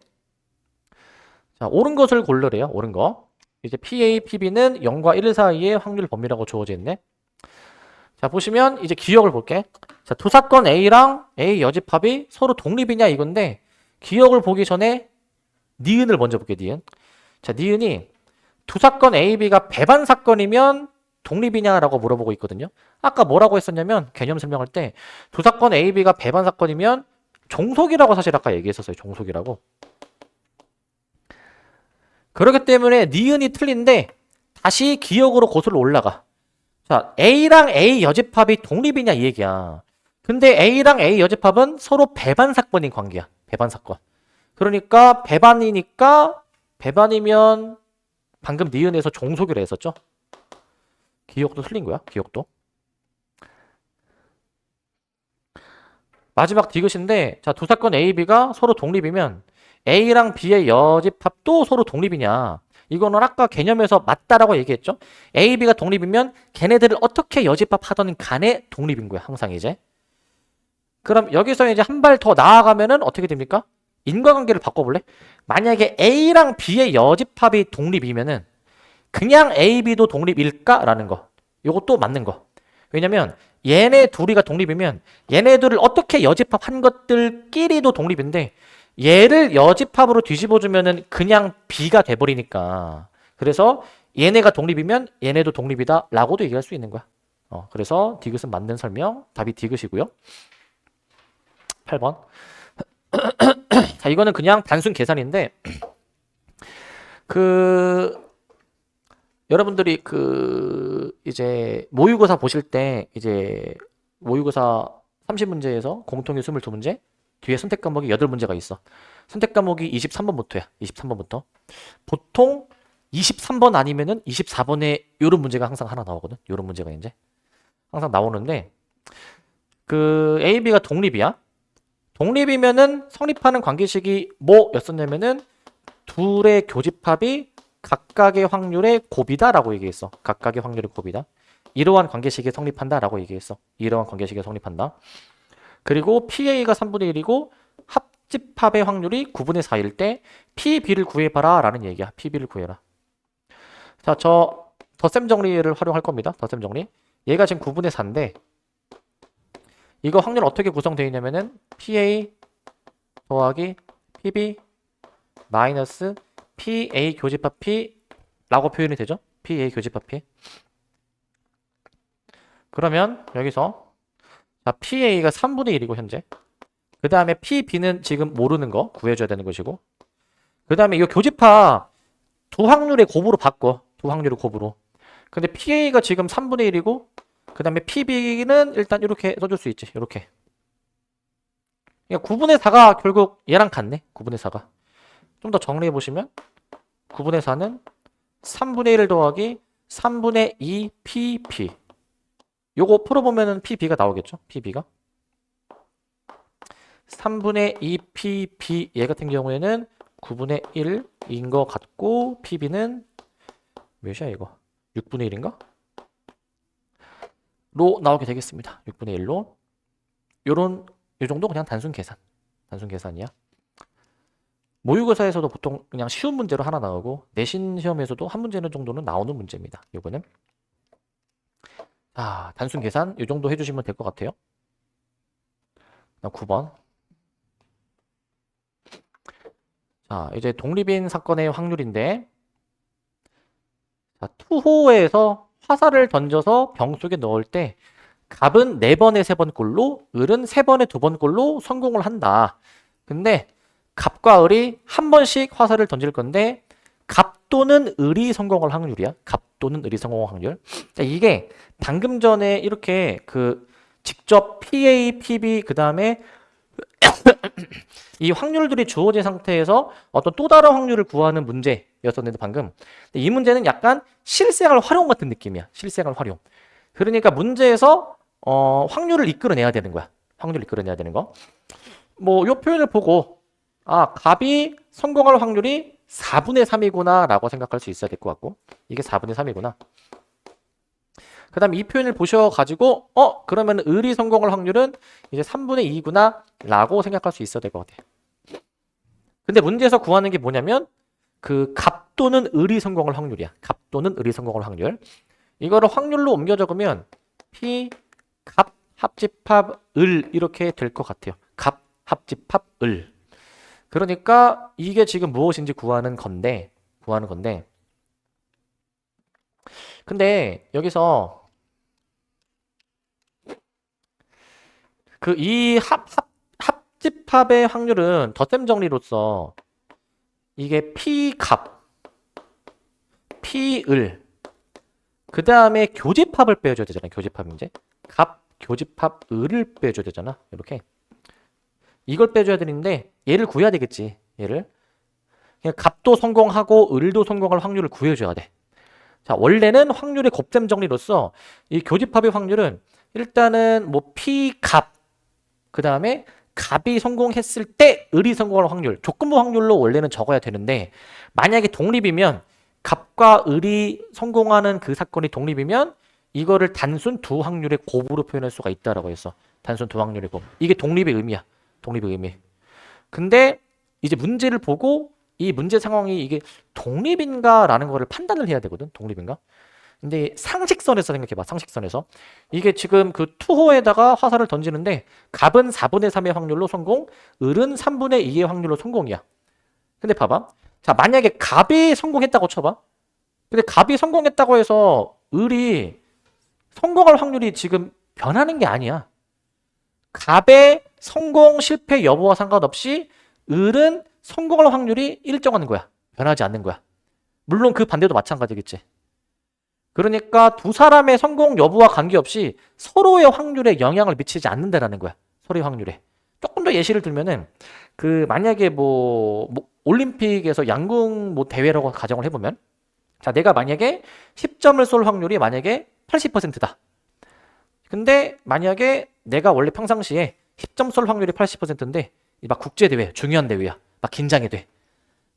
자, 옳은 것을 고르래요. 옳은 거. 이제 PA, PB는 0과 1 사이의 확률 범위라고 주어져 있네. 자, 보시면 이제 기억을 볼게. 자, 두 사건 A랑 A 여집합이 서로 독립이냐 이건데 기억을 보기 전에 니은을 먼저 볼게. 니은. 자, 니은이 두 사건 A, B가 배반 사건이면 독립이냐라고 물어보고 있거든요. 아까 뭐라고 했었냐면 개념 설명할 때 두 사건 A, B가 배반 사건이면 종속이라고 사실 아까 얘기했었어요. 종속이라고. 그렇기 때문에 니은이 틀린데 다시 기억으로 고스로 올라가. 자, A랑 A 여집합이 독립이냐 이 얘기야. 근데 A랑 A 여집합은 서로 배반 사건인 관계야. 배반 사건. 그러니까 배반이니까 배반이면 방금 니은에서 종속이라 했었죠. 기억도 틀린 거야. 기억도. 마지막 디귿인데 자, 두 사건 A, B가 서로 독립이면 A랑 B의 여집합도 서로 독립이냐. 이거는 아까 개념에서 맞다라고 얘기했죠. A, B가 독립이면 걔네들을 어떻게 여집합하던 간에 독립인 거야. 항상 이제. 그럼 여기서 이제 한 발 더 나아가면은 어떻게 됩니까? 인과관계를 바꿔볼래? 만약에 A랑 B의 여집합이 독립이면은 그냥 A, B도 독립일까라는 거. 이것도 맞는 거. 왜냐면 얘네 둘이가 독립이면 얘네들을 어떻게 여집합한 것들끼리도 독립인데 얘를 여집합으로 뒤집어주면은 그냥 B가 돼버리니까. 그래서 얘네가 독립이면 얘네도 독립이다 라고도 얘기할 수 있는 거야. 그래서 디귿은 맞는 설명. 답이 디귿이고요. 8번. 자, 이거는 그냥 단순 계산인데 여러분들이 이제 모의고사 보실 때 이제 모의고사 30문제에서 공통이 22문제 뒤에 선택 과목이 8문제가 있어. 선택 과목이 23번부터야. 23번부터. 보통 23번 아니면은 24번에 요런 문제가 항상 하나 나오거든. 요런 문제가 이제 항상 나오는데 A, B가 독립이야. 독립이면은 성립하는 관계식이 뭐였었냐면은 둘의 교집합이 각각의 확률의 곱이다라고 얘기했어. 각각의 확률의 곱이다. 이러한 관계식이 성립한다라고 얘기했어. 이러한 관계식이 성립한다. 그리고 PA가 3분의 1이고 합집합의 확률이 9분의 4일 때 PB를 구해봐라 라는 얘기야. PB를 구해라. 자, 저 덧셈 정리를 활용할 겁니다. 덧셈 정리. 얘가 지금 9분의 4인데 이거 확률 어떻게 구성되어 있냐면은 PA 더하기 PB 마이너스 PA 교집합 P 라고 표현이 되죠. PA 교집합 P. 그러면 여기서 자, PA가 3분의 1이고 현재. 그 다음에 PB는 지금 모르는 거 구해줘야 되는 것이고. 그 다음에 이 교집합 두 확률의 곱으로 바꿔. 두 확률의 곱으로. 근데 PA가 지금 3분의 1이고 그 다음에 PB는 일단 이렇게 써줄 수 있지. 이렇게. 그러니까 9분의 4가 결국 얘랑 같네. 9분의 4가. 좀 더 정리해 보시면 9분의 4는 3분의 1 더하기 3분의 2 PP. 요거 풀어보면은 PB가 나오겠죠? PB가. 3분의 2 PP 얘 같은 경우에는 9분의 1인 것 같고 PB는 몇이야 이거? 6분의 1인가? 로 나오게 되겠습니다. 6분의 1로. 요런 요 정도 그냥 단순 계산이야. 모의고사에서도 보통 그냥 쉬운 문제로 하나 나오고 내신 시험에서도 한 문제는 정도는 나오는 문제입니다. 요거는. 아, 단순 계산 요 정도 해주시면 될 것 같아요. 9번. 자, 이제 독립인 사건의 확률인데 자, 투호에서 화살을 던져서 병 속에 넣을 때 갑은 4번에 3번 꼴로 을은 3번에 2번 꼴로 성공을 한다. 근데 갑과 을이 한 번씩 화살을 던질 건데 갑 또는 을이 성공할 확률이야. 갑 또는 을이 성공할 확률. 자, 이게 방금 전에 이렇게 그 직접 PA, PB 그 다음에 이 확률들이 주어진 상태에서 어떤 또 다른 확률을 구하는 문제였었는데 방금 이 문제는 약간 실생활 활용 같은 느낌이야. 실생활 활용. 그러니까 문제에서 확률을 이끌어내야 되는 거야. 확률을 이끌어내야 되는 거. 뭐 이 표현을 보고 아, 갑이 성공할 확률이 4분의 3이구나 라고 생각할 수 있어야 될 것 같고 이게 4분의 3이구나. 그 다음에 이 표현을 보셔가지고 그러면 을이 성공할 확률은 이제 3분의 2구나 라고 생각할 수 있어야 될 것 같아요. 근데 문제에서 구하는 게 뭐냐면 그 갑 또는 을이 성공할 확률이야. 갑 또는 을이 성공할 확률. 이거를 확률로 옮겨 적으면 P 갑 합집합 을 이렇게 될 것 같아요. 갑 합집합 을. 그러니까 이게 지금 무엇인지 구하는 건데 근데 여기서 그 이 합집합의 확률은 덧셈 정리로서 이게 P갑, P을 그 다음에 교집합을 빼줘야 되잖아. 교집합 이제 갑, 교집합, 을을 빼줘야 되잖아. 이렇게 이걸 빼줘야 되는데 얘를 구해야 되겠지. 얘를 그냥 갑도 성공하고 을도 성공할 확률을 구해줘야 돼. 자, 원래는 확률의 곱셈 정리로서 이 교집합의 확률은 일단은 뭐 P갑 그 다음에 갑이 성공했을 때 을이 성공할 확률 조건부 확률로 원래는 적어야 되는데 만약에 독립이면 갑과 을이 성공하는 그 사건이 독립이면 이거를 단순 두 확률의 곱으로 표현할 수가 있다라고 했어. 단순 두 확률의 곱. 이게 독립의 의미야. 독립의 의미. 근데 이제 문제를 보고 이 문제 상황이 이게 독립인가라는 거를 판단을 해야 되거든. 독립인가? 근데 상식선에서 생각해봐. 상식선에서 이게 지금 그 투호에다가 화살을 던지는데 갑은 4분의 3의 확률로 성공, 을은 3분의 2의 확률로 성공이야. 근데 봐봐. 자, 만약에 갑이 성공했다고 쳐봐. 근데 갑이 성공했다고 해서 을이 성공할 확률이 지금 변하는 게 아니야. 갑의 성공 실패 여부와 상관없이 을은 성공할 확률이 일정한 거야. 변하지 않는 거야. 물론 그 반대도 마찬가지겠지. 그러니까 두 사람의 성공 여부와 관계없이 서로의 확률에 영향을 미치지 않는다라는 거야. 서로의 확률에. 조금 더 예시를 들면은 그 만약에 뭐 올림픽에서 양궁 뭐 대회라고 가정을 해보면 자, 내가 만약에 10점을 쏠 확률이 만약에 80%다. 근데 만약에 내가 원래 평상시에 10점 쏠 확률이 80%인데 막 국제대회, 중요한 대회야. 막 긴장이 돼.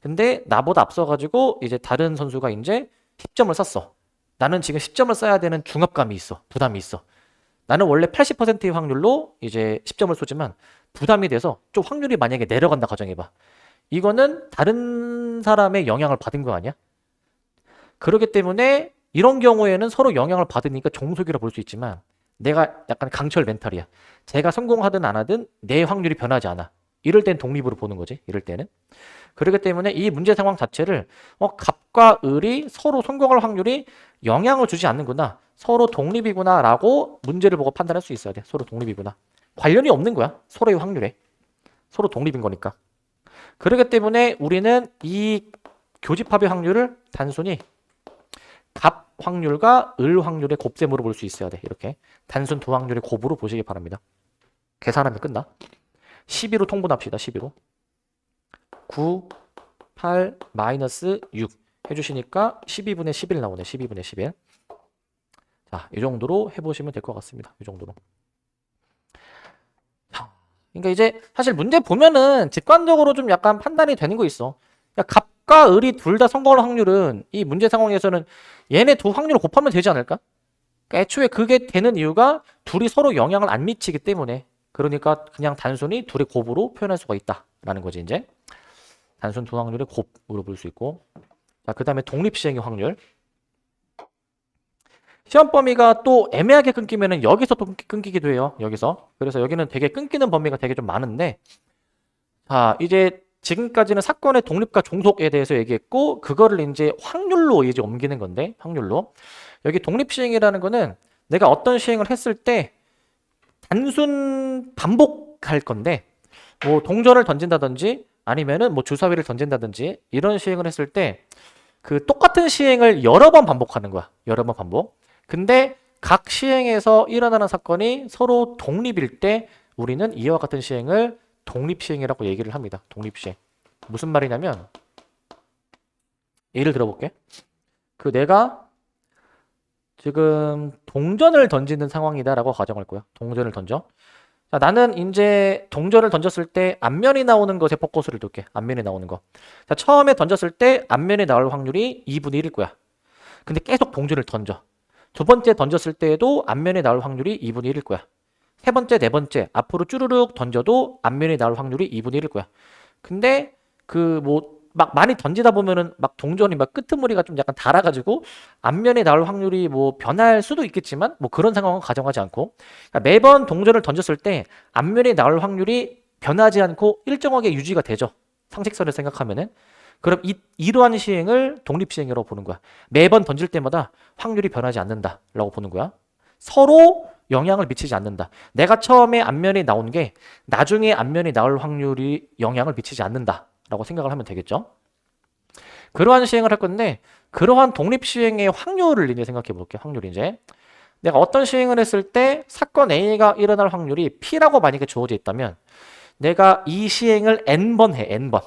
근데 나보다 앞서가지고 이제 다른 선수가 이제 10점을 쐈어. 나는 지금 10점을 써야 되는 중압감이 있어. 부담이 있어. 나는 원래 80%의 확률로 이제 10점을 쏘지만 부담이 돼서 좀 확률이 만약에 내려간다 가정해봐. 이거는 다른 사람의 영향을 받은 거 아니야? 그렇기 때문에 이런 경우에는 서로 영향을 받으니까 종속이라 볼 수 있지만 내가 약간 강철 멘탈이야. 제가 성공하든 안 하든 내 확률이 변하지 않아. 이럴 땐 독립으로 보는 거지. 이럴 때는. 그렇기 때문에 이 문제 상황 자체를 갑과 을이 서로 성공할 확률이 영향을 주지 않는구나. 서로 독립이구나 라고 문제를 보고 판단할 수 있어야 돼. 서로 독립이구나. 관련이 없는 거야. 서로의 확률에. 서로 독립인 거니까. 그렇기 때문에 우리는 이 교집합의 확률을 단순히 갑 확률과 을 확률의 곱셈으로 볼 수 있어야 돼. 이렇게 단순 두 확률의 곱으로 보시기 바랍니다. 계산하면 끝나. 12로 통분합시다. 12로 9, 8, 마이너스 6 해주시니까 12분의 11 나오네. 12분의 11. 자, 이 정도로 해보시면 될 것 같습니다. 이 정도로. 자, 그러니까 이제 사실 문제 보면은 직관적으로 좀 약간 판단이 되는 거 있어. 그러니까 갑과 을이 둘 다 성공할 확률은 이 문제 상황에서는 얘네 두 확률을 곱하면 되지 않을까? 그러니까 애초에 그게 되는 이유가 둘이 서로 영향을 안 미치기 때문에. 그러니까 그냥 단순히 둘의 곱으로 표현할 수가 있다라는 거지 이제. 단순 두 확률의 곱으로 볼 수 있고. 자, 그 다음에 독립시행의 확률. 시험 범위가 또 애매하게 끊기면은 여기서 또 끊기기도 해요. 여기서. 그래서 여기는 되게 끊기는 범위가 되게 좀 많은데, 자, 이제 지금까지는 사건의 독립과 종속에 대해서 얘기했고, 그거를 이제 확률로 이제 옮기는 건데, 확률로. 여기 독립시행이라는 거는 내가 어떤 시행을 했을 때 단순 반복할 건데, 뭐 동전을 던진다든지 아니면은 뭐 주사위를 던진다든지 이런 시행을 했을 때 그 똑같은 시행을 여러 번 반복하는 거야. 여러 번 반복. 근데 각 시행에서 일어나는 사건이 서로 독립일 때 우리는 이와 같은 시행을 독립시행이라고 얘기를 합니다. 독립시행. 무슨 말이냐면 예를 들어볼게. 그 내가 지금 동전을 던지는 상황이다라고 가정할 거야. 동전을 던져. 자, 나는 이제 동전을 던졌을 때 앞면이 나오는 것에 포커스를 둘게. 앞면이 나오는 거. 자, 처음에 던졌을 때 앞면이 나올 확률이 2분의 1일 거야. 근데 계속 동전을 던져. 두 번째 던졌을 때에도 앞면에 나올 확률이 2분의 1일 거야. 세 번째, 네 번째 앞으로 쭈르륵 던져도 앞면에 나올 확률이 2분의 1일 거야. 근데 그 뭐 막 많이 던지다 보면은 막 동전이 막 끄트머리가 좀 약간 닳아가지고 앞면에 나올 확률이 뭐 변할 수도 있겠지만 뭐 그런 상황은 가정하지 않고, 그러니까 매번 동전을 던졌을 때 앞면에 나올 확률이 변하지 않고 일정하게 유지가 되죠. 상식선을 생각하면은. 그럼 이러한 시행을 독립시행이라고 보는 거야. 매번 던질 때마다 확률이 변하지 않는다라고 보는 거야. 서로 영향을 미치지 않는다. 내가 처음에 앞면이 나온 게 나중에 앞면이 나올 확률이 영향을 미치지 않는다라고 생각을 하면 되겠죠. 그러한 시행을 할 건데, 그러한 독립시행의 확률을 이제 생각해 볼게요. 확률 이제. 내가 어떤 시행을 했을 때 사건 A가 일어날 확률이 P라고 만약에 주어져 있다면 내가 이 시행을 N번 해. N번.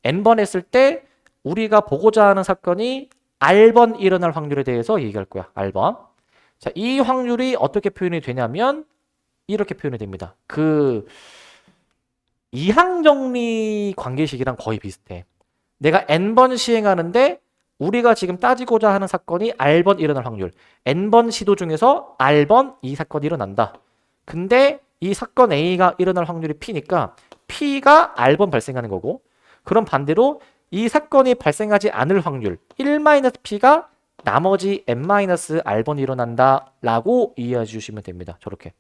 N번 했을 때 우리가 보고자 하는 사건이 R번 일어날 확률에 대해서 얘기할 거야. R번. 자, 이 확률이 어떻게 표현이 되냐면 이렇게 표현이 됩니다. 그 이항정리 관계식이랑 거의 비슷해. 내가 N번 시행하는데 우리가 지금 따지고자 하는 사건이 R번 일어날 확률. N번 시도 중에서 R번 이 사건이 일어난다. 근데 이 사건 A가 일어날 확률이 P니까 P가 R번 발생하는 거고, 그럼 반대로 이 사건이 발생하지 않을 확률 1-P가 나머지 N-R번이 일어난다 라고 이해해 주시면 됩니다. 저렇게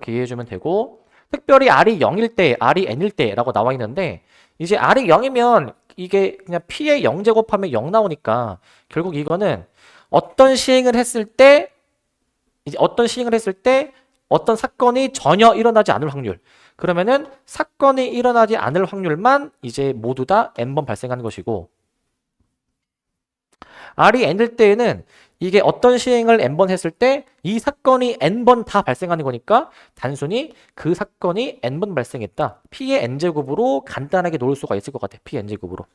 이해해 주면 되고, 특별히 R이 0일 때, R이 N일 때 라고 나와 있는데, 이제 R이 0이면 이게 그냥 P의 0제곱하면 0 나오니까 결국 이거는 어떤 시행을 했을 때 어떤 사건이 전혀 일어나지 않을 확률, 그러면은 사건이 일어나지 않을 확률만 이제 모두 다 N번 발생하는 것이고, R이 N일 때에는 이게 어떤 시행을 N번 했을 때 이 사건이 N번 다 발생하는 거니까 단순히 그 사건이 N번 발생했다. P의 N제곱으로 간단하게 놓을 수가 있을 것 같아. P N제곱으로.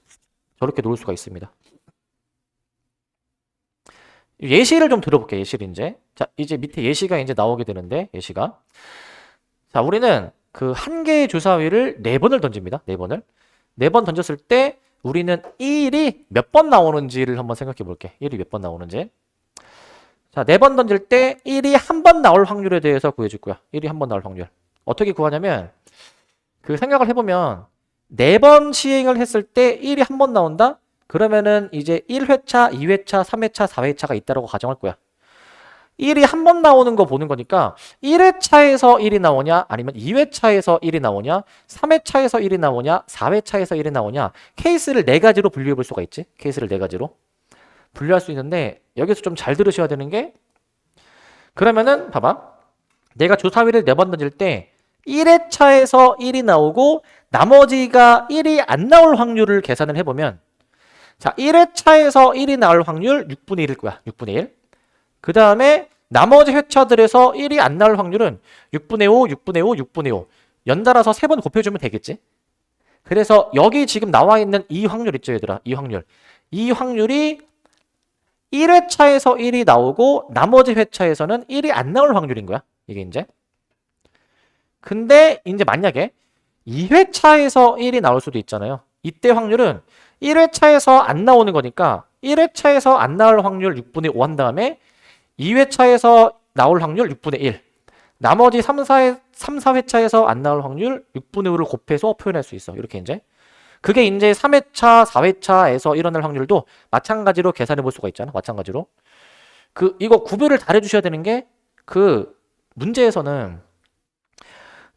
저렇게 놓을 수가 있습니다. 예시를 좀 들어볼게요. 예시를 이제. 자, 이제 밑에 예시가 이제 나오게 되는데, 예시가. 자, 우리는 그 한 개의 주사위를 4번을 던집니다. 4번을. 4번 던졌을 때 우리는 1이 몇 번 나오는지를 한번 생각해 볼게. 1이 몇 번 나오는지. 자, 4번 던질 때 1이 한 번 나올 확률에 대해서 구해줄 거야. 1이 한 번 나올 확률. 어떻게 구하냐면, 그 생각을 해보면 4번 시행을 했을 때 1이 한 번 나온다? 그러면은 이제 1회차, 2회차, 3회차, 4회차가 있다라고 가정할 거야. 1이 한 번 나오는 거 보는 거니까 1회차에서 1이 나오냐, 아니면 2회차에서 1이 나오냐, 3회차에서 1이 나오냐, 4회차에서 1이 나오냐, 케이스를 4가지로 분류해 볼 수가 있지. 케이스를 4가지로. 분류할 수 있는데 여기서 좀 잘 들으셔야 되는 게 그러면은 봐봐. 내가 주사위를 4번 던질 때 1회차에서 1이 나오고 나머지가 1이 안 나올 확률을 계산을 해보면 자 1회차에서 1이 나올 확률 6분의 1일 거야. 6분의 1. 그 다음에 나머지 회차들에서 1이 안 나올 확률은 6분의 5, 6분의 5, 6분의 5 연달아서 3번 곱해주면 되겠지. 그래서 여기 지금 나와 있는 이 확률 있죠 얘들아. 이 확률. 이 확률이 1회차에서 1이 나오고 나머지 회차에서는 1이 안 나올 확률인 거야. 이게 이제. 근데 이제 만약에 2회차에서 1이 나올 수도 있잖아요. 이때 확률은 1회차에서 안 나오는 거니까 1회차에서 안 나올 확률 6분의 5 한 다음에 2회차에서 나올 확률 6분의 1. 나머지 3, 4회차에서 안 나올 확률 6분의 5를 곱해서 표현할 수 있어. 이렇게 이제. 그게 이제 3회차, 4회차에서 일어날 확률도 마찬가지로 계산해 볼 수가 있잖아. 마찬가지로. 이거 구별을 잘 해주셔야 되는 게 문제에서는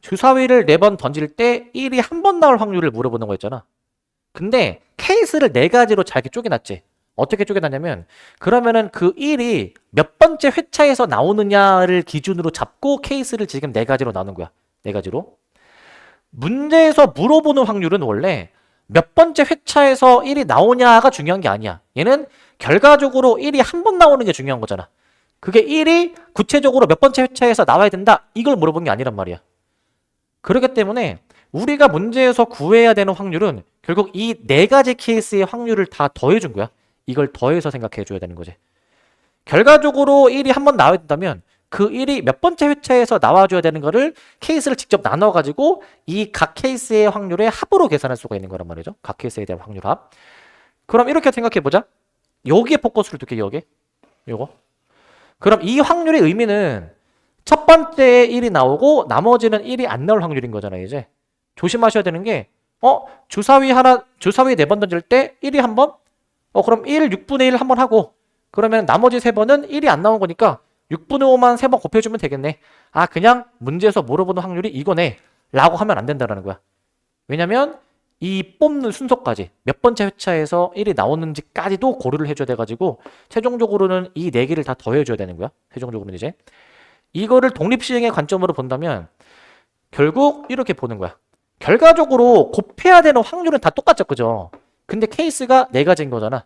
주사위를 4번 던질 때 1이 한 번 나올 확률을 물어보는 거 있잖아. 근데 케이스를 4가지로 잘 이렇게 쪼개놨지. 어떻게 쪼개놨냐면 그러면은 그 1이 몇 번째 회차에서 나오느냐를 기준으로 잡고 케이스를 지금 4가지로 나눈 거야. 4가지로. 문제에서 물어보는 확률은 원래 몇 번째 회차에서 1이 나오냐가 중요한 게 아니야. 얘는 결과적으로 1이 한 번 나오는 게 중요한 거잖아. 그게 1이 구체적으로 몇 번째 회차에서 나와야 된다. 이걸 물어본 게 아니란 말이야. 그렇기 때문에 우리가 문제에서 구해야 되는 확률은 결국 이 4가지 케이스의 확률을 다 더해준 거야. 이걸 더해서 생각해 줘야 되는 거지. 결과적으로 1이 한 번 나와야 된다면 그 1이 몇 번째 회차에서 나와줘야 되는 거를 케이스를 직접 나눠가지고 이 각 케이스의 확률의 합으로 계산할 수가 있는 거란 말이죠. 각 케이스에 대한 확률 합. 그럼 이렇게 생각해 보자. 여기에 포커스를 둘게, 여기. 요거. 그럼 이 확률의 의미는 첫 번째에 1이 나오고 나머지는 1이 안 나올 확률인 거잖아요, 이제. 조심하셔야 되는 게, 주사위 4번 던질 때 1이 한 번? 그럼 1, 6분의 1 한 번 하고, 그러면 나머지 3번은 1이 안 나온 거니까 6분의 5만 3번 곱해주면 되겠네. 아, 그냥 문제에서 물어보는 확률이 이거네. 라고 하면 안 된다는 거야. 왜냐면 이 뽑는 순서까지 몇 번째 회차에서 1이 나오는지까지도 고려를 해줘야 돼가지고 최종적으로는 이 4개를 다 더해줘야 되는 거야. 최종적으로는 이제. 이거를 독립시행의 관점으로 본다면 결국 이렇게 보는 거야. 결과적으로 곱해야 되는 확률은 다 똑같죠. 그죠? 근데 케이스가 4가지인 거잖아.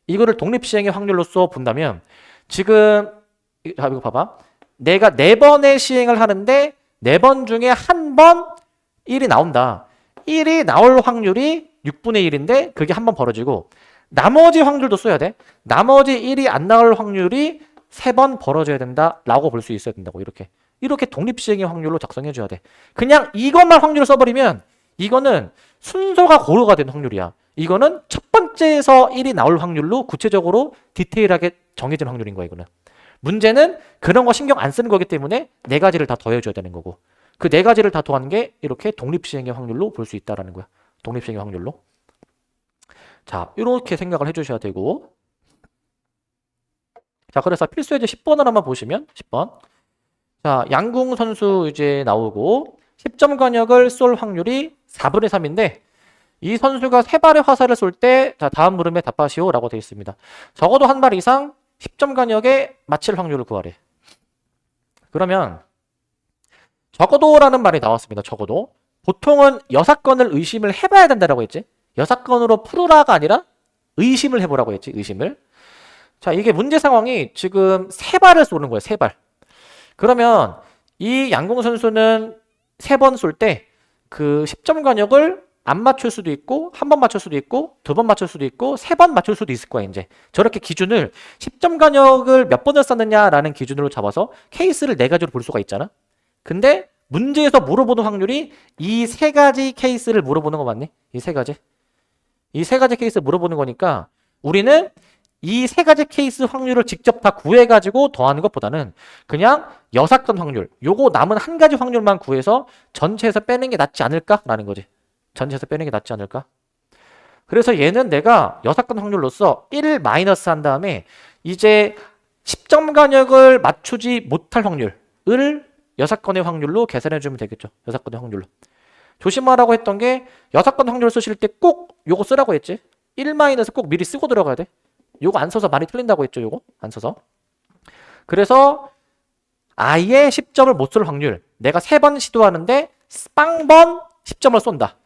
이거를 독립시행의 확률로서 본다면 지금 이거 봐봐. 내가 4번의 시행을 하는데 4번 중에 한 번 1이 나온다. 1이 나올 확률이 6분의 1인데 그게 한 번 벌어지고 나머지 확률도 써야 돼. 나머지 1이 안 나올 확률이 3번 벌어져야 된다라고 볼 수 있어야 된다고. 이렇게 독립시행의 확률로 작성해줘야 돼. 그냥 이것만 확률을 써버리면 이거는 순서가 고르가 된 확률이야. 이거는 첫 번째에서 1이 나올 확률로 구체적으로 디테일하게 정해진 확률인 거야. 이거는. 문제는 그런 거 신경 안 쓰는 거기 때문에 4가지를 다 더해줘야 되는 거고 그 4가지를 다 더하는 게 이렇게 독립시행의 확률로 볼 수 있다는 거야. 독립시행의 확률로. 자, 이렇게 생각을 해주셔야 되고 자, 그래서 필수예제 10번을 한번 보시면 10번. 자, 양궁 선수 이제 나오고 10점 간역을 쏠 확률이 4분의 3인데 이 선수가 3발의 화살을 쏠 때 자, 다음 물음에 답하시오 라고 되어 있습니다. 적어도 한 발 이상 10점 간역에 맞힐 확률을 구하래. 그러면 적어도라는 말이 나왔습니다. 적어도. 보통은 6건을 의심을 해봐야 된다라고 했지. 6건으로 풀으라가 아니라 의심을 해보라고 했지. 의심을. 자, 이게 문제 상황이 지금 3발을 쏘는 거예요. 3발. 그러면 이 양궁 선수는 3번 쏠 때 그 10점 간역을 안 맞출 수도 있고 한 번 맞출 수도 있고 2번 맞출 수도 있고 3번 맞출 수도 있을 거야. 이제 저렇게 기준을 10점 간역을 몇 번을 썼느냐라는 기준으로 잡아서 케이스를 4가지로 볼 수가 있잖아. 근데 문제에서 물어보는 확률이 이 3가지 케이스를 물어보는 거 맞니? 이 3가지. 이 3가지 케이스 물어보는 거니까 우리는 이 3가지 케이스 확률을 직접 다 구해가지고 더하는 것보다는 그냥 6건 확률, 요거 남은 한 가지 확률만 구해서 전체에서 빼는 게 낫지 않을까라는 거지. 전체에서 빼는 게 낫지 않을까? 그래서 얘는 내가 6건 확률로서 1 마이너스 한 다음에 이제 10점 간역을 맞추지 못할 확률을 6건의 확률로 계산해주면 되겠죠. 6건의 확률로. 조심하라고 했던 게 6건 확률 쓰실 때 꼭 요거 쓰라고 했지. 1 마이너스 꼭 미리 쓰고 들어가야 돼. 요거 안 써서 많이 틀린다고 했죠. 요거 안 써서. 그래서 아예 10점을 못 쏠 확률. 내가 3번 시도하는데 빵번 10점을 쏜다.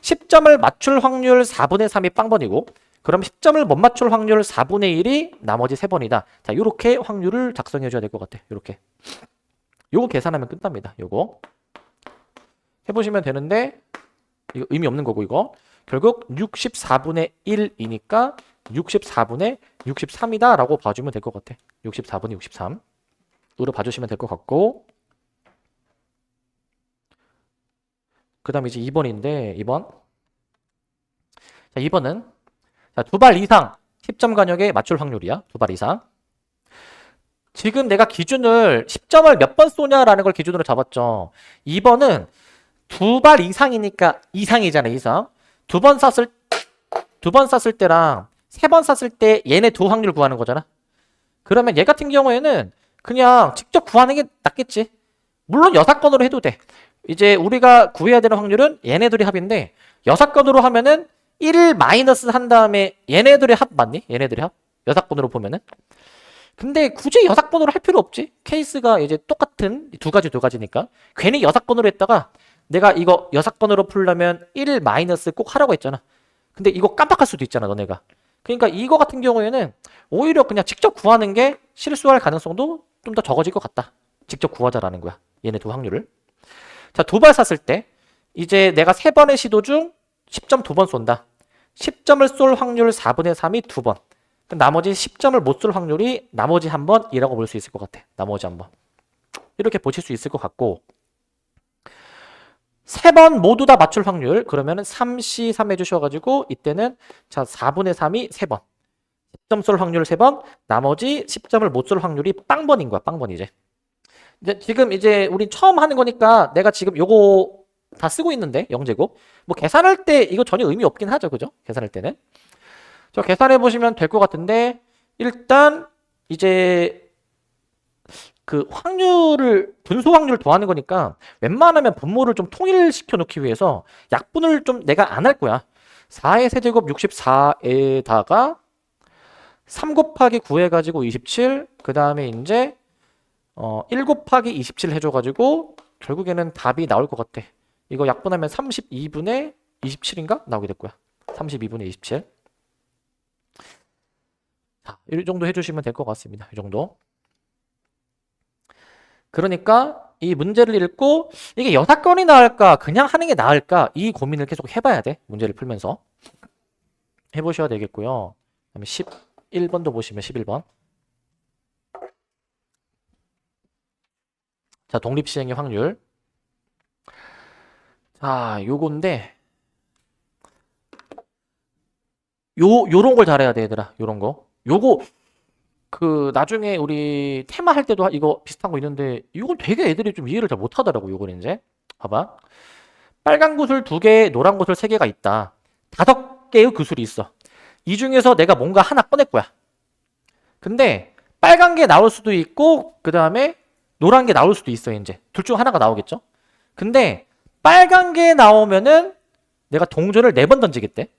10점을 맞출 확률 4분의 3이 빵번이고, 그럼 10점을 못 맞출 확률 4분의 1이 나머지 3번이다. 자, 요렇게 확률을 작성해 줘야 될 것 같아. 요렇게. 요거 계산하면 끝납니다. 요거. 해보시면 되는데, 이거 의미 없는 거고, 이거. 결국 64분의 1이니까 64분의 63이다 라고 봐주면 될 것 같아. 64분의 63 으로 봐주시면 될 것 같고, 그 다음에 이제 2번인데 2번. 자, 2번은 자, 2발 이상 10점 간역에 맞출 확률이야. 2발 이상. 지금 내가 기준을 10점을 몇 번 쏘냐라는 걸 기준으로 잡았죠. 2번은 2발 이상이니까 이상이잖아. 이상. 두 번 쐈을 때랑 3번 쐈을 때 얘네 두 확률 구하는 거잖아. 그러면 얘 같은 경우에는 그냥 직접 구하는 게 낫겠지. 물론 여사건으로 해도 돼. 이제 우리가 구해야 되는 확률은 얘네들이 합인데, 여사건으로 하면은 1 마이너스 한 다음에 얘네들의 합 맞니? 얘네들의 합? 여사건으로 보면은. 근데 굳이 여사건으로 할 필요 없지. 케이스가 이제 똑같은 두 가지니까. 괜히 여사건으로 했다가 내가 이거 여사건으로 풀려면 1 마이너스 꼭 하라고 했잖아. 근데 이거 깜빡할 수도 있잖아, 너네가. 그러니까 이거 같은 경우에는 오히려 그냥 직접 구하는 게 실수할 가능성도 좀 더 적어질 것 같다. 직접 구하자라는 거야. 얘네 두 확률을. 자, 2발 쐈을 때 이제 내가 3번의 시도 중 10점 2번 쏜다. 10점을 쏠 확률 4분의 3이 2번. 나머지 10점을 못 쏠 확률이 나머지 한 번이라고 볼 수 있을 것 같아. 나머지 한 번. 이렇게 보실 수 있을 것 같고, 3번 모두 다 맞출 확률, 그러면은 3C 3 해주셔가지고 이때는 자 4분의 3이 3번. 10점 쏠 확률 3번, 나머지 10점을 못 쏠 확률이 빵번인 거야. 빵번 이제. 지금 이제 우리 처음 하는 거니까 내가 지금 요거 다 쓰고 있는데 0제곱. 뭐 계산할 때 이거 전혀 의미 없긴 하죠. 그죠? 계산할 때는. 저 계산해 보시면 될 것 같은데, 일단 이제 그 확률을 분수 확률 더하는 거니까 웬만하면 분모를 좀 통일시켜 놓기 위해서 약분을 좀 내가 안 할 거야. 4의 세제곱 64에다가 3 곱하기 9 해가지고 27, 그 다음에 이제 1 곱하기 27 해줘가지고 결국에는 답이 나올 것 같아. 이거 약분하면 32분의 27인가? 나오게 될 거야. 32분의 27. 자, 이 정도 해주시면 될 것 같습니다. 이 정도. 그러니까 이 문제를 읽고 이게 여사건이 나을까 그냥 하는 게 나을까 이 고민을 계속 해봐야 돼. 문제를 풀면서 해보셔야 되겠고요. 그다음에 11번도 보시면 11번. 자, 독립시행의 확률. 자, 요건데 요런 걸 잘해야 돼, 얘들아. 요런 거. 요거 그 나중에 우리 테마 할 때도 이거 비슷한 거 있는데 이건 되게 애들이 좀 이해를 잘 못하더라고. 요건 이제 봐봐. 빨간 구슬 2개, 노란 구슬 3개가 있다. 5개의 구슬이 있어. 이 중에서 내가 뭔가 하나 꺼낼 거야. 근데 빨간 게 나올 수도 있고 그 다음에 노란 게 나올 수도 있어. 이제 둘 중 하나가 나오겠죠. 근데 빨간 게 나오면은 내가 동전을 4번 던지겠대.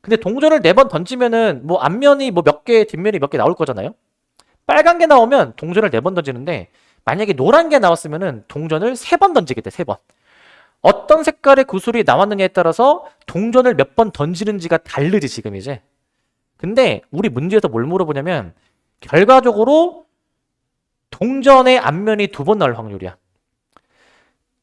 근데 동전을 4번 던지면은 뭐 앞면이 뭐 몇 개, 뒷면이 몇 개 나올 거잖아요. 빨간 게 나오면 동전을 4번 던지는데, 만약에 노란 게 나왔으면은 동전을 3번 던지겠대. 3번. 어떤 색깔의 구슬이 나왔느냐에 따라서 동전을 몇 번 던지는지가 다르지 지금 이제. 근데 우리 문제에서 뭘 물어보냐면 결과적으로 동전의 앞면이 2번 나올 확률이야.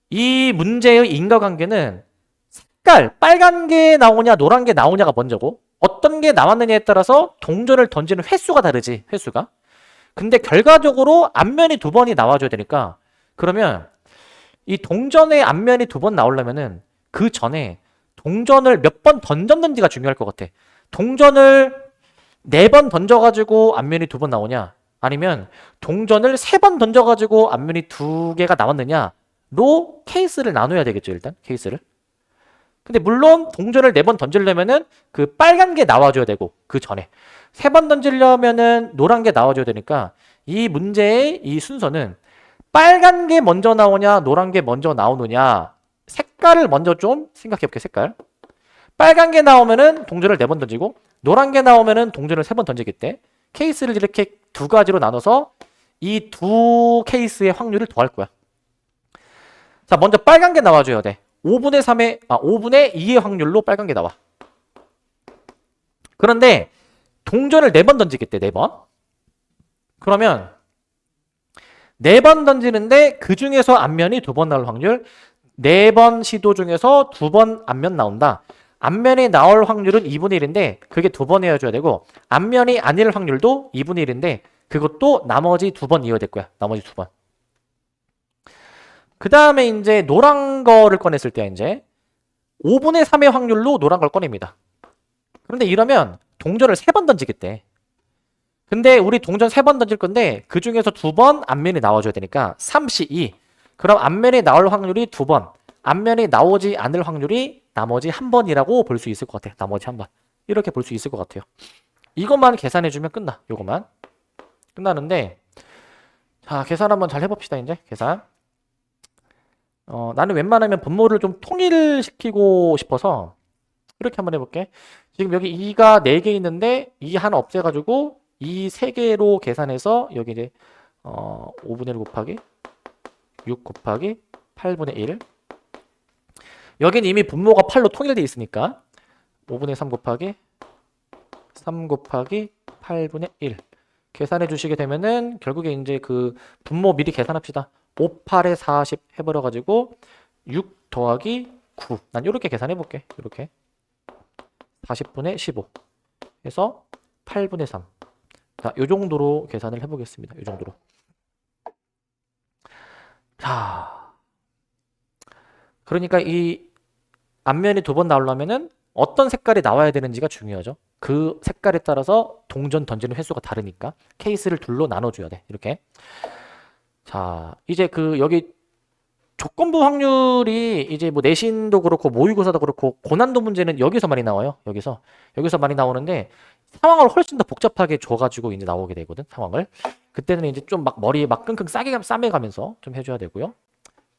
이 문제의 인과관계는 색깔, 빨간 게 나오냐 노란 게 나오냐가 먼저고, 어떤 게 나왔느냐에 따라서 동전을 던지는 횟수가 다르지. 횟수가. 근데 결과적으로 앞면이 2번이 나와줘야 되니까, 그러면 이 동전의 앞면이 2번 나오려면은 그 전에 동전을 몇 번 던졌는지가 중요할 것 같아. 동전을 4번 던져가지고 앞면이 2번 나오냐, 아니면 동전을 3번 던져가지고 앞면이 2개가 나왔느냐로 케이스를 나눠야 되겠죠. 일단 케이스를. 근데 물론 동전을 4번 던지려면은 그 빨간 게 나와줘야 되고, 그 전에 3번 던지려면은 노란 게 나와줘야 되니까 이 문제의 이 순서는 빨간 게 먼저 나오냐 노란 게 먼저 나오느냐, 색깔을 먼저 좀 생각해 볼게. 색깔. 빨간 게 나오면은 동전을 4번 던지고, 노란 게 나오면은 동전을 3번 던지겠대. 케이스를 이렇게 두 가지로 나눠서 이 두 케이스의 확률을 더할 거야. 자, 먼저 빨간 게 나와줘야 돼. 5분의 2의 확률로 빨간 게 나와. 그런데 동전을 4번 던지겠대, 4번. 그러면 4번 던지는데 그 중에서 앞면이 2번 나올 확률, 4번 시도 중에서 2번 앞면 나온다. 앞면이 나올 확률은 2분의 1인데 그게 2번 이어줘야 되고, 앞면이 아닐 확률도 2분의 1인데 그것도 나머지 2번 이어야 될 거야. 나머지 2번. 그 다음에 이제 노란 거를 꺼냈을 때 이제 5분의 3의 확률로 노란 걸 꺼냅니다. 그런데 이러면 동전을 3번 던지겠대. 근데 우리 동전 3번 던질 건데 그 중에서 2번 앞면이 나와줘야 되니까 3C2. 그럼 앞면이 나올 확률이 2번, 앞면이 나오지 않을 확률이 나머지 1번이라고 볼 수 있을 것 같아요. 나머지 1번. 이렇게 볼 수 있을 것 같아요. 이것만 계산해주면 끝나. 요것만. 끝나는데, 자, 계산 한번 잘 해봅시다. 이제 계산. 나는 웬만하면 분모를 좀 통일시키고 싶어서 이렇게 한번 해볼게. 지금 여기 2가 4개 있는데 2 하나 없애가지고 2 3개로 계산해서 여기 이제 5분의 1 곱하기 6 곱하기 8분의 1. 여긴 이미 분모가 8로 통일되어 있으니까 5분의 3 곱하기 3 곱하기 8분의 1 계산해 주시게 되면은 결국에 이제 그 분모 미리 계산합시다. 5, 8에 40 해버려가지고 6 더하기 9. 난 이렇게 계산해 볼게. 이렇게 40분의 15 해서 8분의 3. 자, 요 정도로 계산을 해보겠습니다. 요 정도로. 자, 그러니까 이 앞면이 2번 나오려면은 어떤 색깔이 나와야 되는지가 중요하죠. 그 색깔에 따라서 동전 던지는 횟수가 다르니까 케이스를 둘로 나눠줘야 돼. 이렇게. 자, 이제 그 여기 조건부 확률이 이제 뭐 내신도 그렇고 모의고사도 그렇고 고난도 문제는 여기서 많이 나와요. 여기서 많이 나오는데 상황을 훨씬 더 복잡하게 줘가지고 이제 나오게 되거든. 상황을. 그때는 이제 좀 막 머리에 막 끙끙 싸매가면서 좀 해줘야 되고요.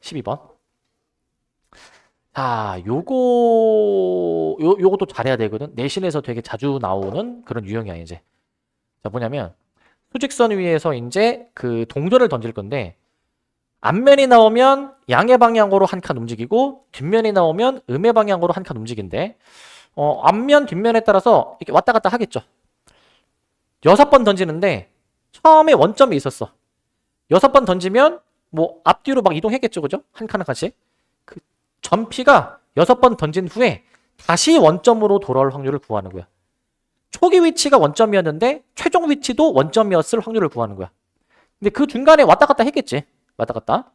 12번. 자, 요것도 잘해야 되거든. 내신에서 되게 자주 나오는 그런 유형이야, 이제. 자, 뭐냐면, 수직선 위에서 이제 그 동전을 던질 건데, 앞면이 나오면 양의 방향으로 한 칸 움직이고, 뒷면이 나오면 음의 방향으로 한 칸 움직인데, 앞면, 뒷면에 따라서 이렇게 왔다 갔다 하겠죠. 6번 던지는데, 처음에 원점이 있었어. 6번 던지면, 뭐, 앞뒤로 막 이동했겠죠, 그죠? 한 칸 한 칸씩. 전피가 6번 던진 후에 다시 원점으로 돌아올 확률을 구하는 거야. 초기 위치가 원점이었는데 최종 위치도 원점이었을 확률을 구하는 거야. 근데 그 중간에 왔다 갔다 했겠지. 왔다 갔다.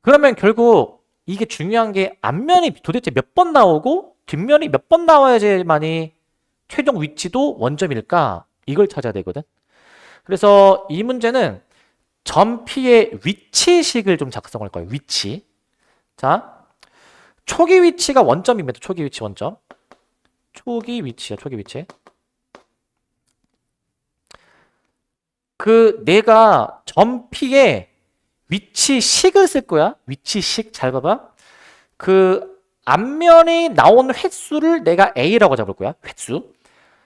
그러면 결국 이게 중요한 게 앞면이 도대체 몇 번 나오고 뒷면이 몇 번 나와야지만이 최종 위치도 원점일까? 이걸 찾아야 되거든. 그래서 이 문제는 전피의 위치식을 좀 작성할 거예요. 위치. 자, 초기 위치가 원점입니다. 초기 위치 원점. 초기 위치야, 초기 위치. 그 내가 전피의 위치식을 쓸 거야. 위치식 잘 봐봐. 그 앞면이 나온 횟수를 내가 A라고 잡을 거야. 횟수.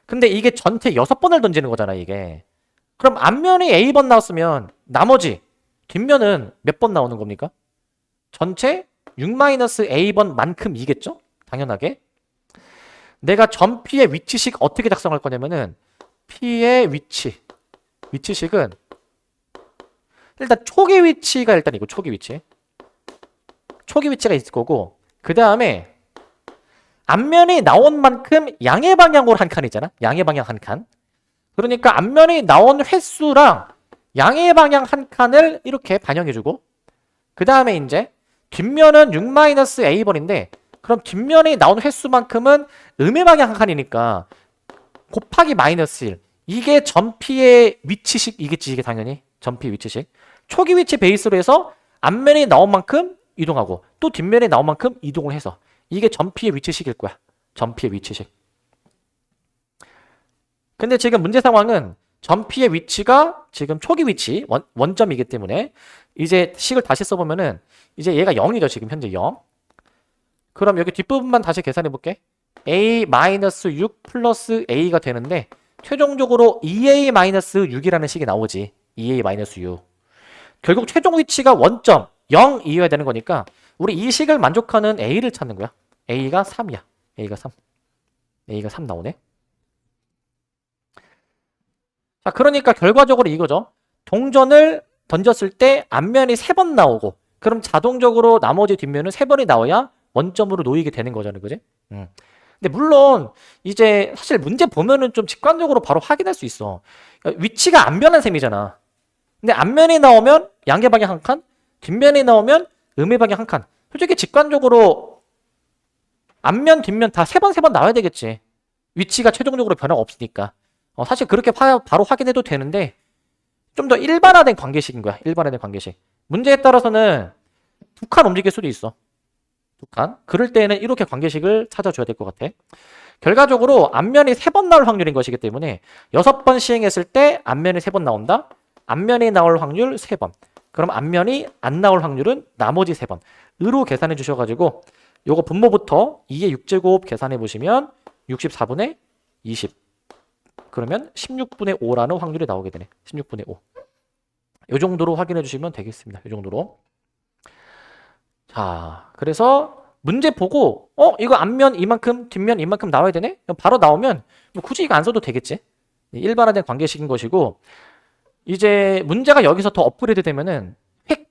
근데 이게 전체 6번을 던지는 거잖아, 이게. 그럼 앞면이 A번 나왔으면 나머지 뒷면은 몇 번 나오는 겁니까? 전체 6-A번만큼이겠죠? 당연하게. 내가 전 P의 위치식 어떻게 작성할 거냐면은 P의 위치식은 일단 초기 위치가 일단 이거 초기 위치가 있을 거고, 그 다음에 앞면이 나온 만큼 양의 방향으로 한 칸이잖아. 양의 방향 한 칸. 그러니까 앞면이 나온 횟수랑 양의 방향 한 칸을 이렇게 반영해주고, 그 다음에 이제 뒷면은 6-A번인데 그럼 뒷면이 나온 횟수만큼은 음의 방향 한 칸이니까 곱하기 -1. 이게 전피의 위치식이겠지. 이게 당연히 전피 위치식. 초기 위치 베이스로 해서 앞면이 나온 만큼 이동하고 또 뒷면이 나온 만큼 이동을 해서 이게 전피의 위치식일 거야. 전피의 위치식. 근데 지금 문제 상황은 전피의 위치가 지금 초기 위치 원점이기 때문에 이제 식을 다시 써보면은 이제 얘가 0이죠. 지금 현재 0. 그럼 여기 뒷부분만 다시 계산해 볼게. a-6 플러스 a가 되는데 최종적으로 2a-6이라는 식이 나오지. 2a-6. 결국 최종 위치가 원점 0이어야 되는 거니까 우리 이 식을 만족하는 a를 찾는 거야. a가 3이야. a가 3. a가 3 나오네. 자, 그러니까 결과적으로 이거죠. 동전을 던졌을 때 앞면이 3번 나오고 그럼 자동적으로 나머지 뒷면은 3번이 나와야 원점으로 놓이게 되는 거잖아요. 그지? 근데 물론 이제 사실 문제 보면은 좀 직관적으로 바로 확인할 수 있어. 위치가 안 변한 셈이잖아. 근데 앞면이 나오면 양의 방향 한 칸, 뒷면이 나오면 음의 방향 한 칸. 솔직히 직관적으로 앞면, 뒷면 다 3번 나와야 되겠지. 위치가 최종적으로 변화가 없으니까. 사실 그렇게 바로 확인해도 되는데 좀 더 일반화된 관계식인 거야. 일반화된 관계식. 문제에 따라서는 2칸 움직일 수도 있어. 2칸. 그럴 때에는 이렇게 관계식을 찾아줘야 될 것 같아. 결과적으로 앞면이 3번 나올 확률인 것이기 때문에 6번 시행했을 때 앞면이 3번 나온다. 앞면이 나올 확률 3번. 그럼 앞면이 안 나올 확률은 나머지 3번. 으로 계산해 주셔가지고 요거 분모부터 2의 6제곱 계산해 보시면 64분의 20. 그러면 16분의 5라는 확률이 나오게 되네. 16분의 5. 요 정도로 확인해 주시면 되겠습니다. 요 정도로. 자, 그래서 문제 보고 이거 앞면 이만큼 뒷면 이만큼 나와야 되네? 바로 나오면 뭐 굳이 이거 안 써도 되겠지. 일반화된 관계식인 것이고 이제 문제가 여기서 더 업그레이드 되면은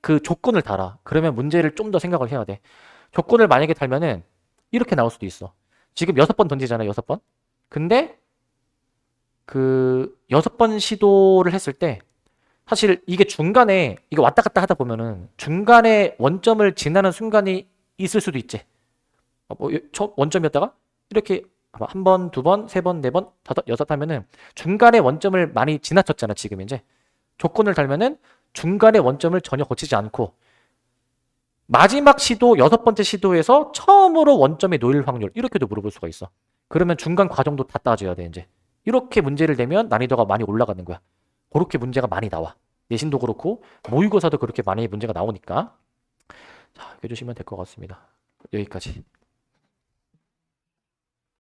그 조건을 달아. 그러면 문제를 좀 더 생각을 해야 돼. 조건을 만약에 달면은 이렇게 나올 수도 있어. 지금 6번 던지잖아요. 6번. 근데 그 6번 시도를 했을 때 사실 이게 중간에 이거 왔다 갔다 하다 보면은 중간에 원점을 지나는 순간이 있을 수도 있지. 첫 원점이었다가 이렇게 한 번, 두 번, 세 번, 네 번, 다섯, 여섯 하면은 중간에 원점을 많이 지나쳤잖아. 지금 이제 조건을 달면은 중간에 원점을 전혀 거치지 않고 마지막 시도 6번째 시도에서 처음으로 원점에 놓일 확률 이렇게도 물어볼 수가 있어. 그러면 중간 과정도 다 따져야 돼 이제. 이렇게 문제를 내면 난이도가 많이 올라가는 거야. 그렇게 문제가 많이 나와. 내신도 그렇고 모의고사도 그렇게 많이 문제가 나오니까 자, 해주시면 될 것 같습니다. 여기까지.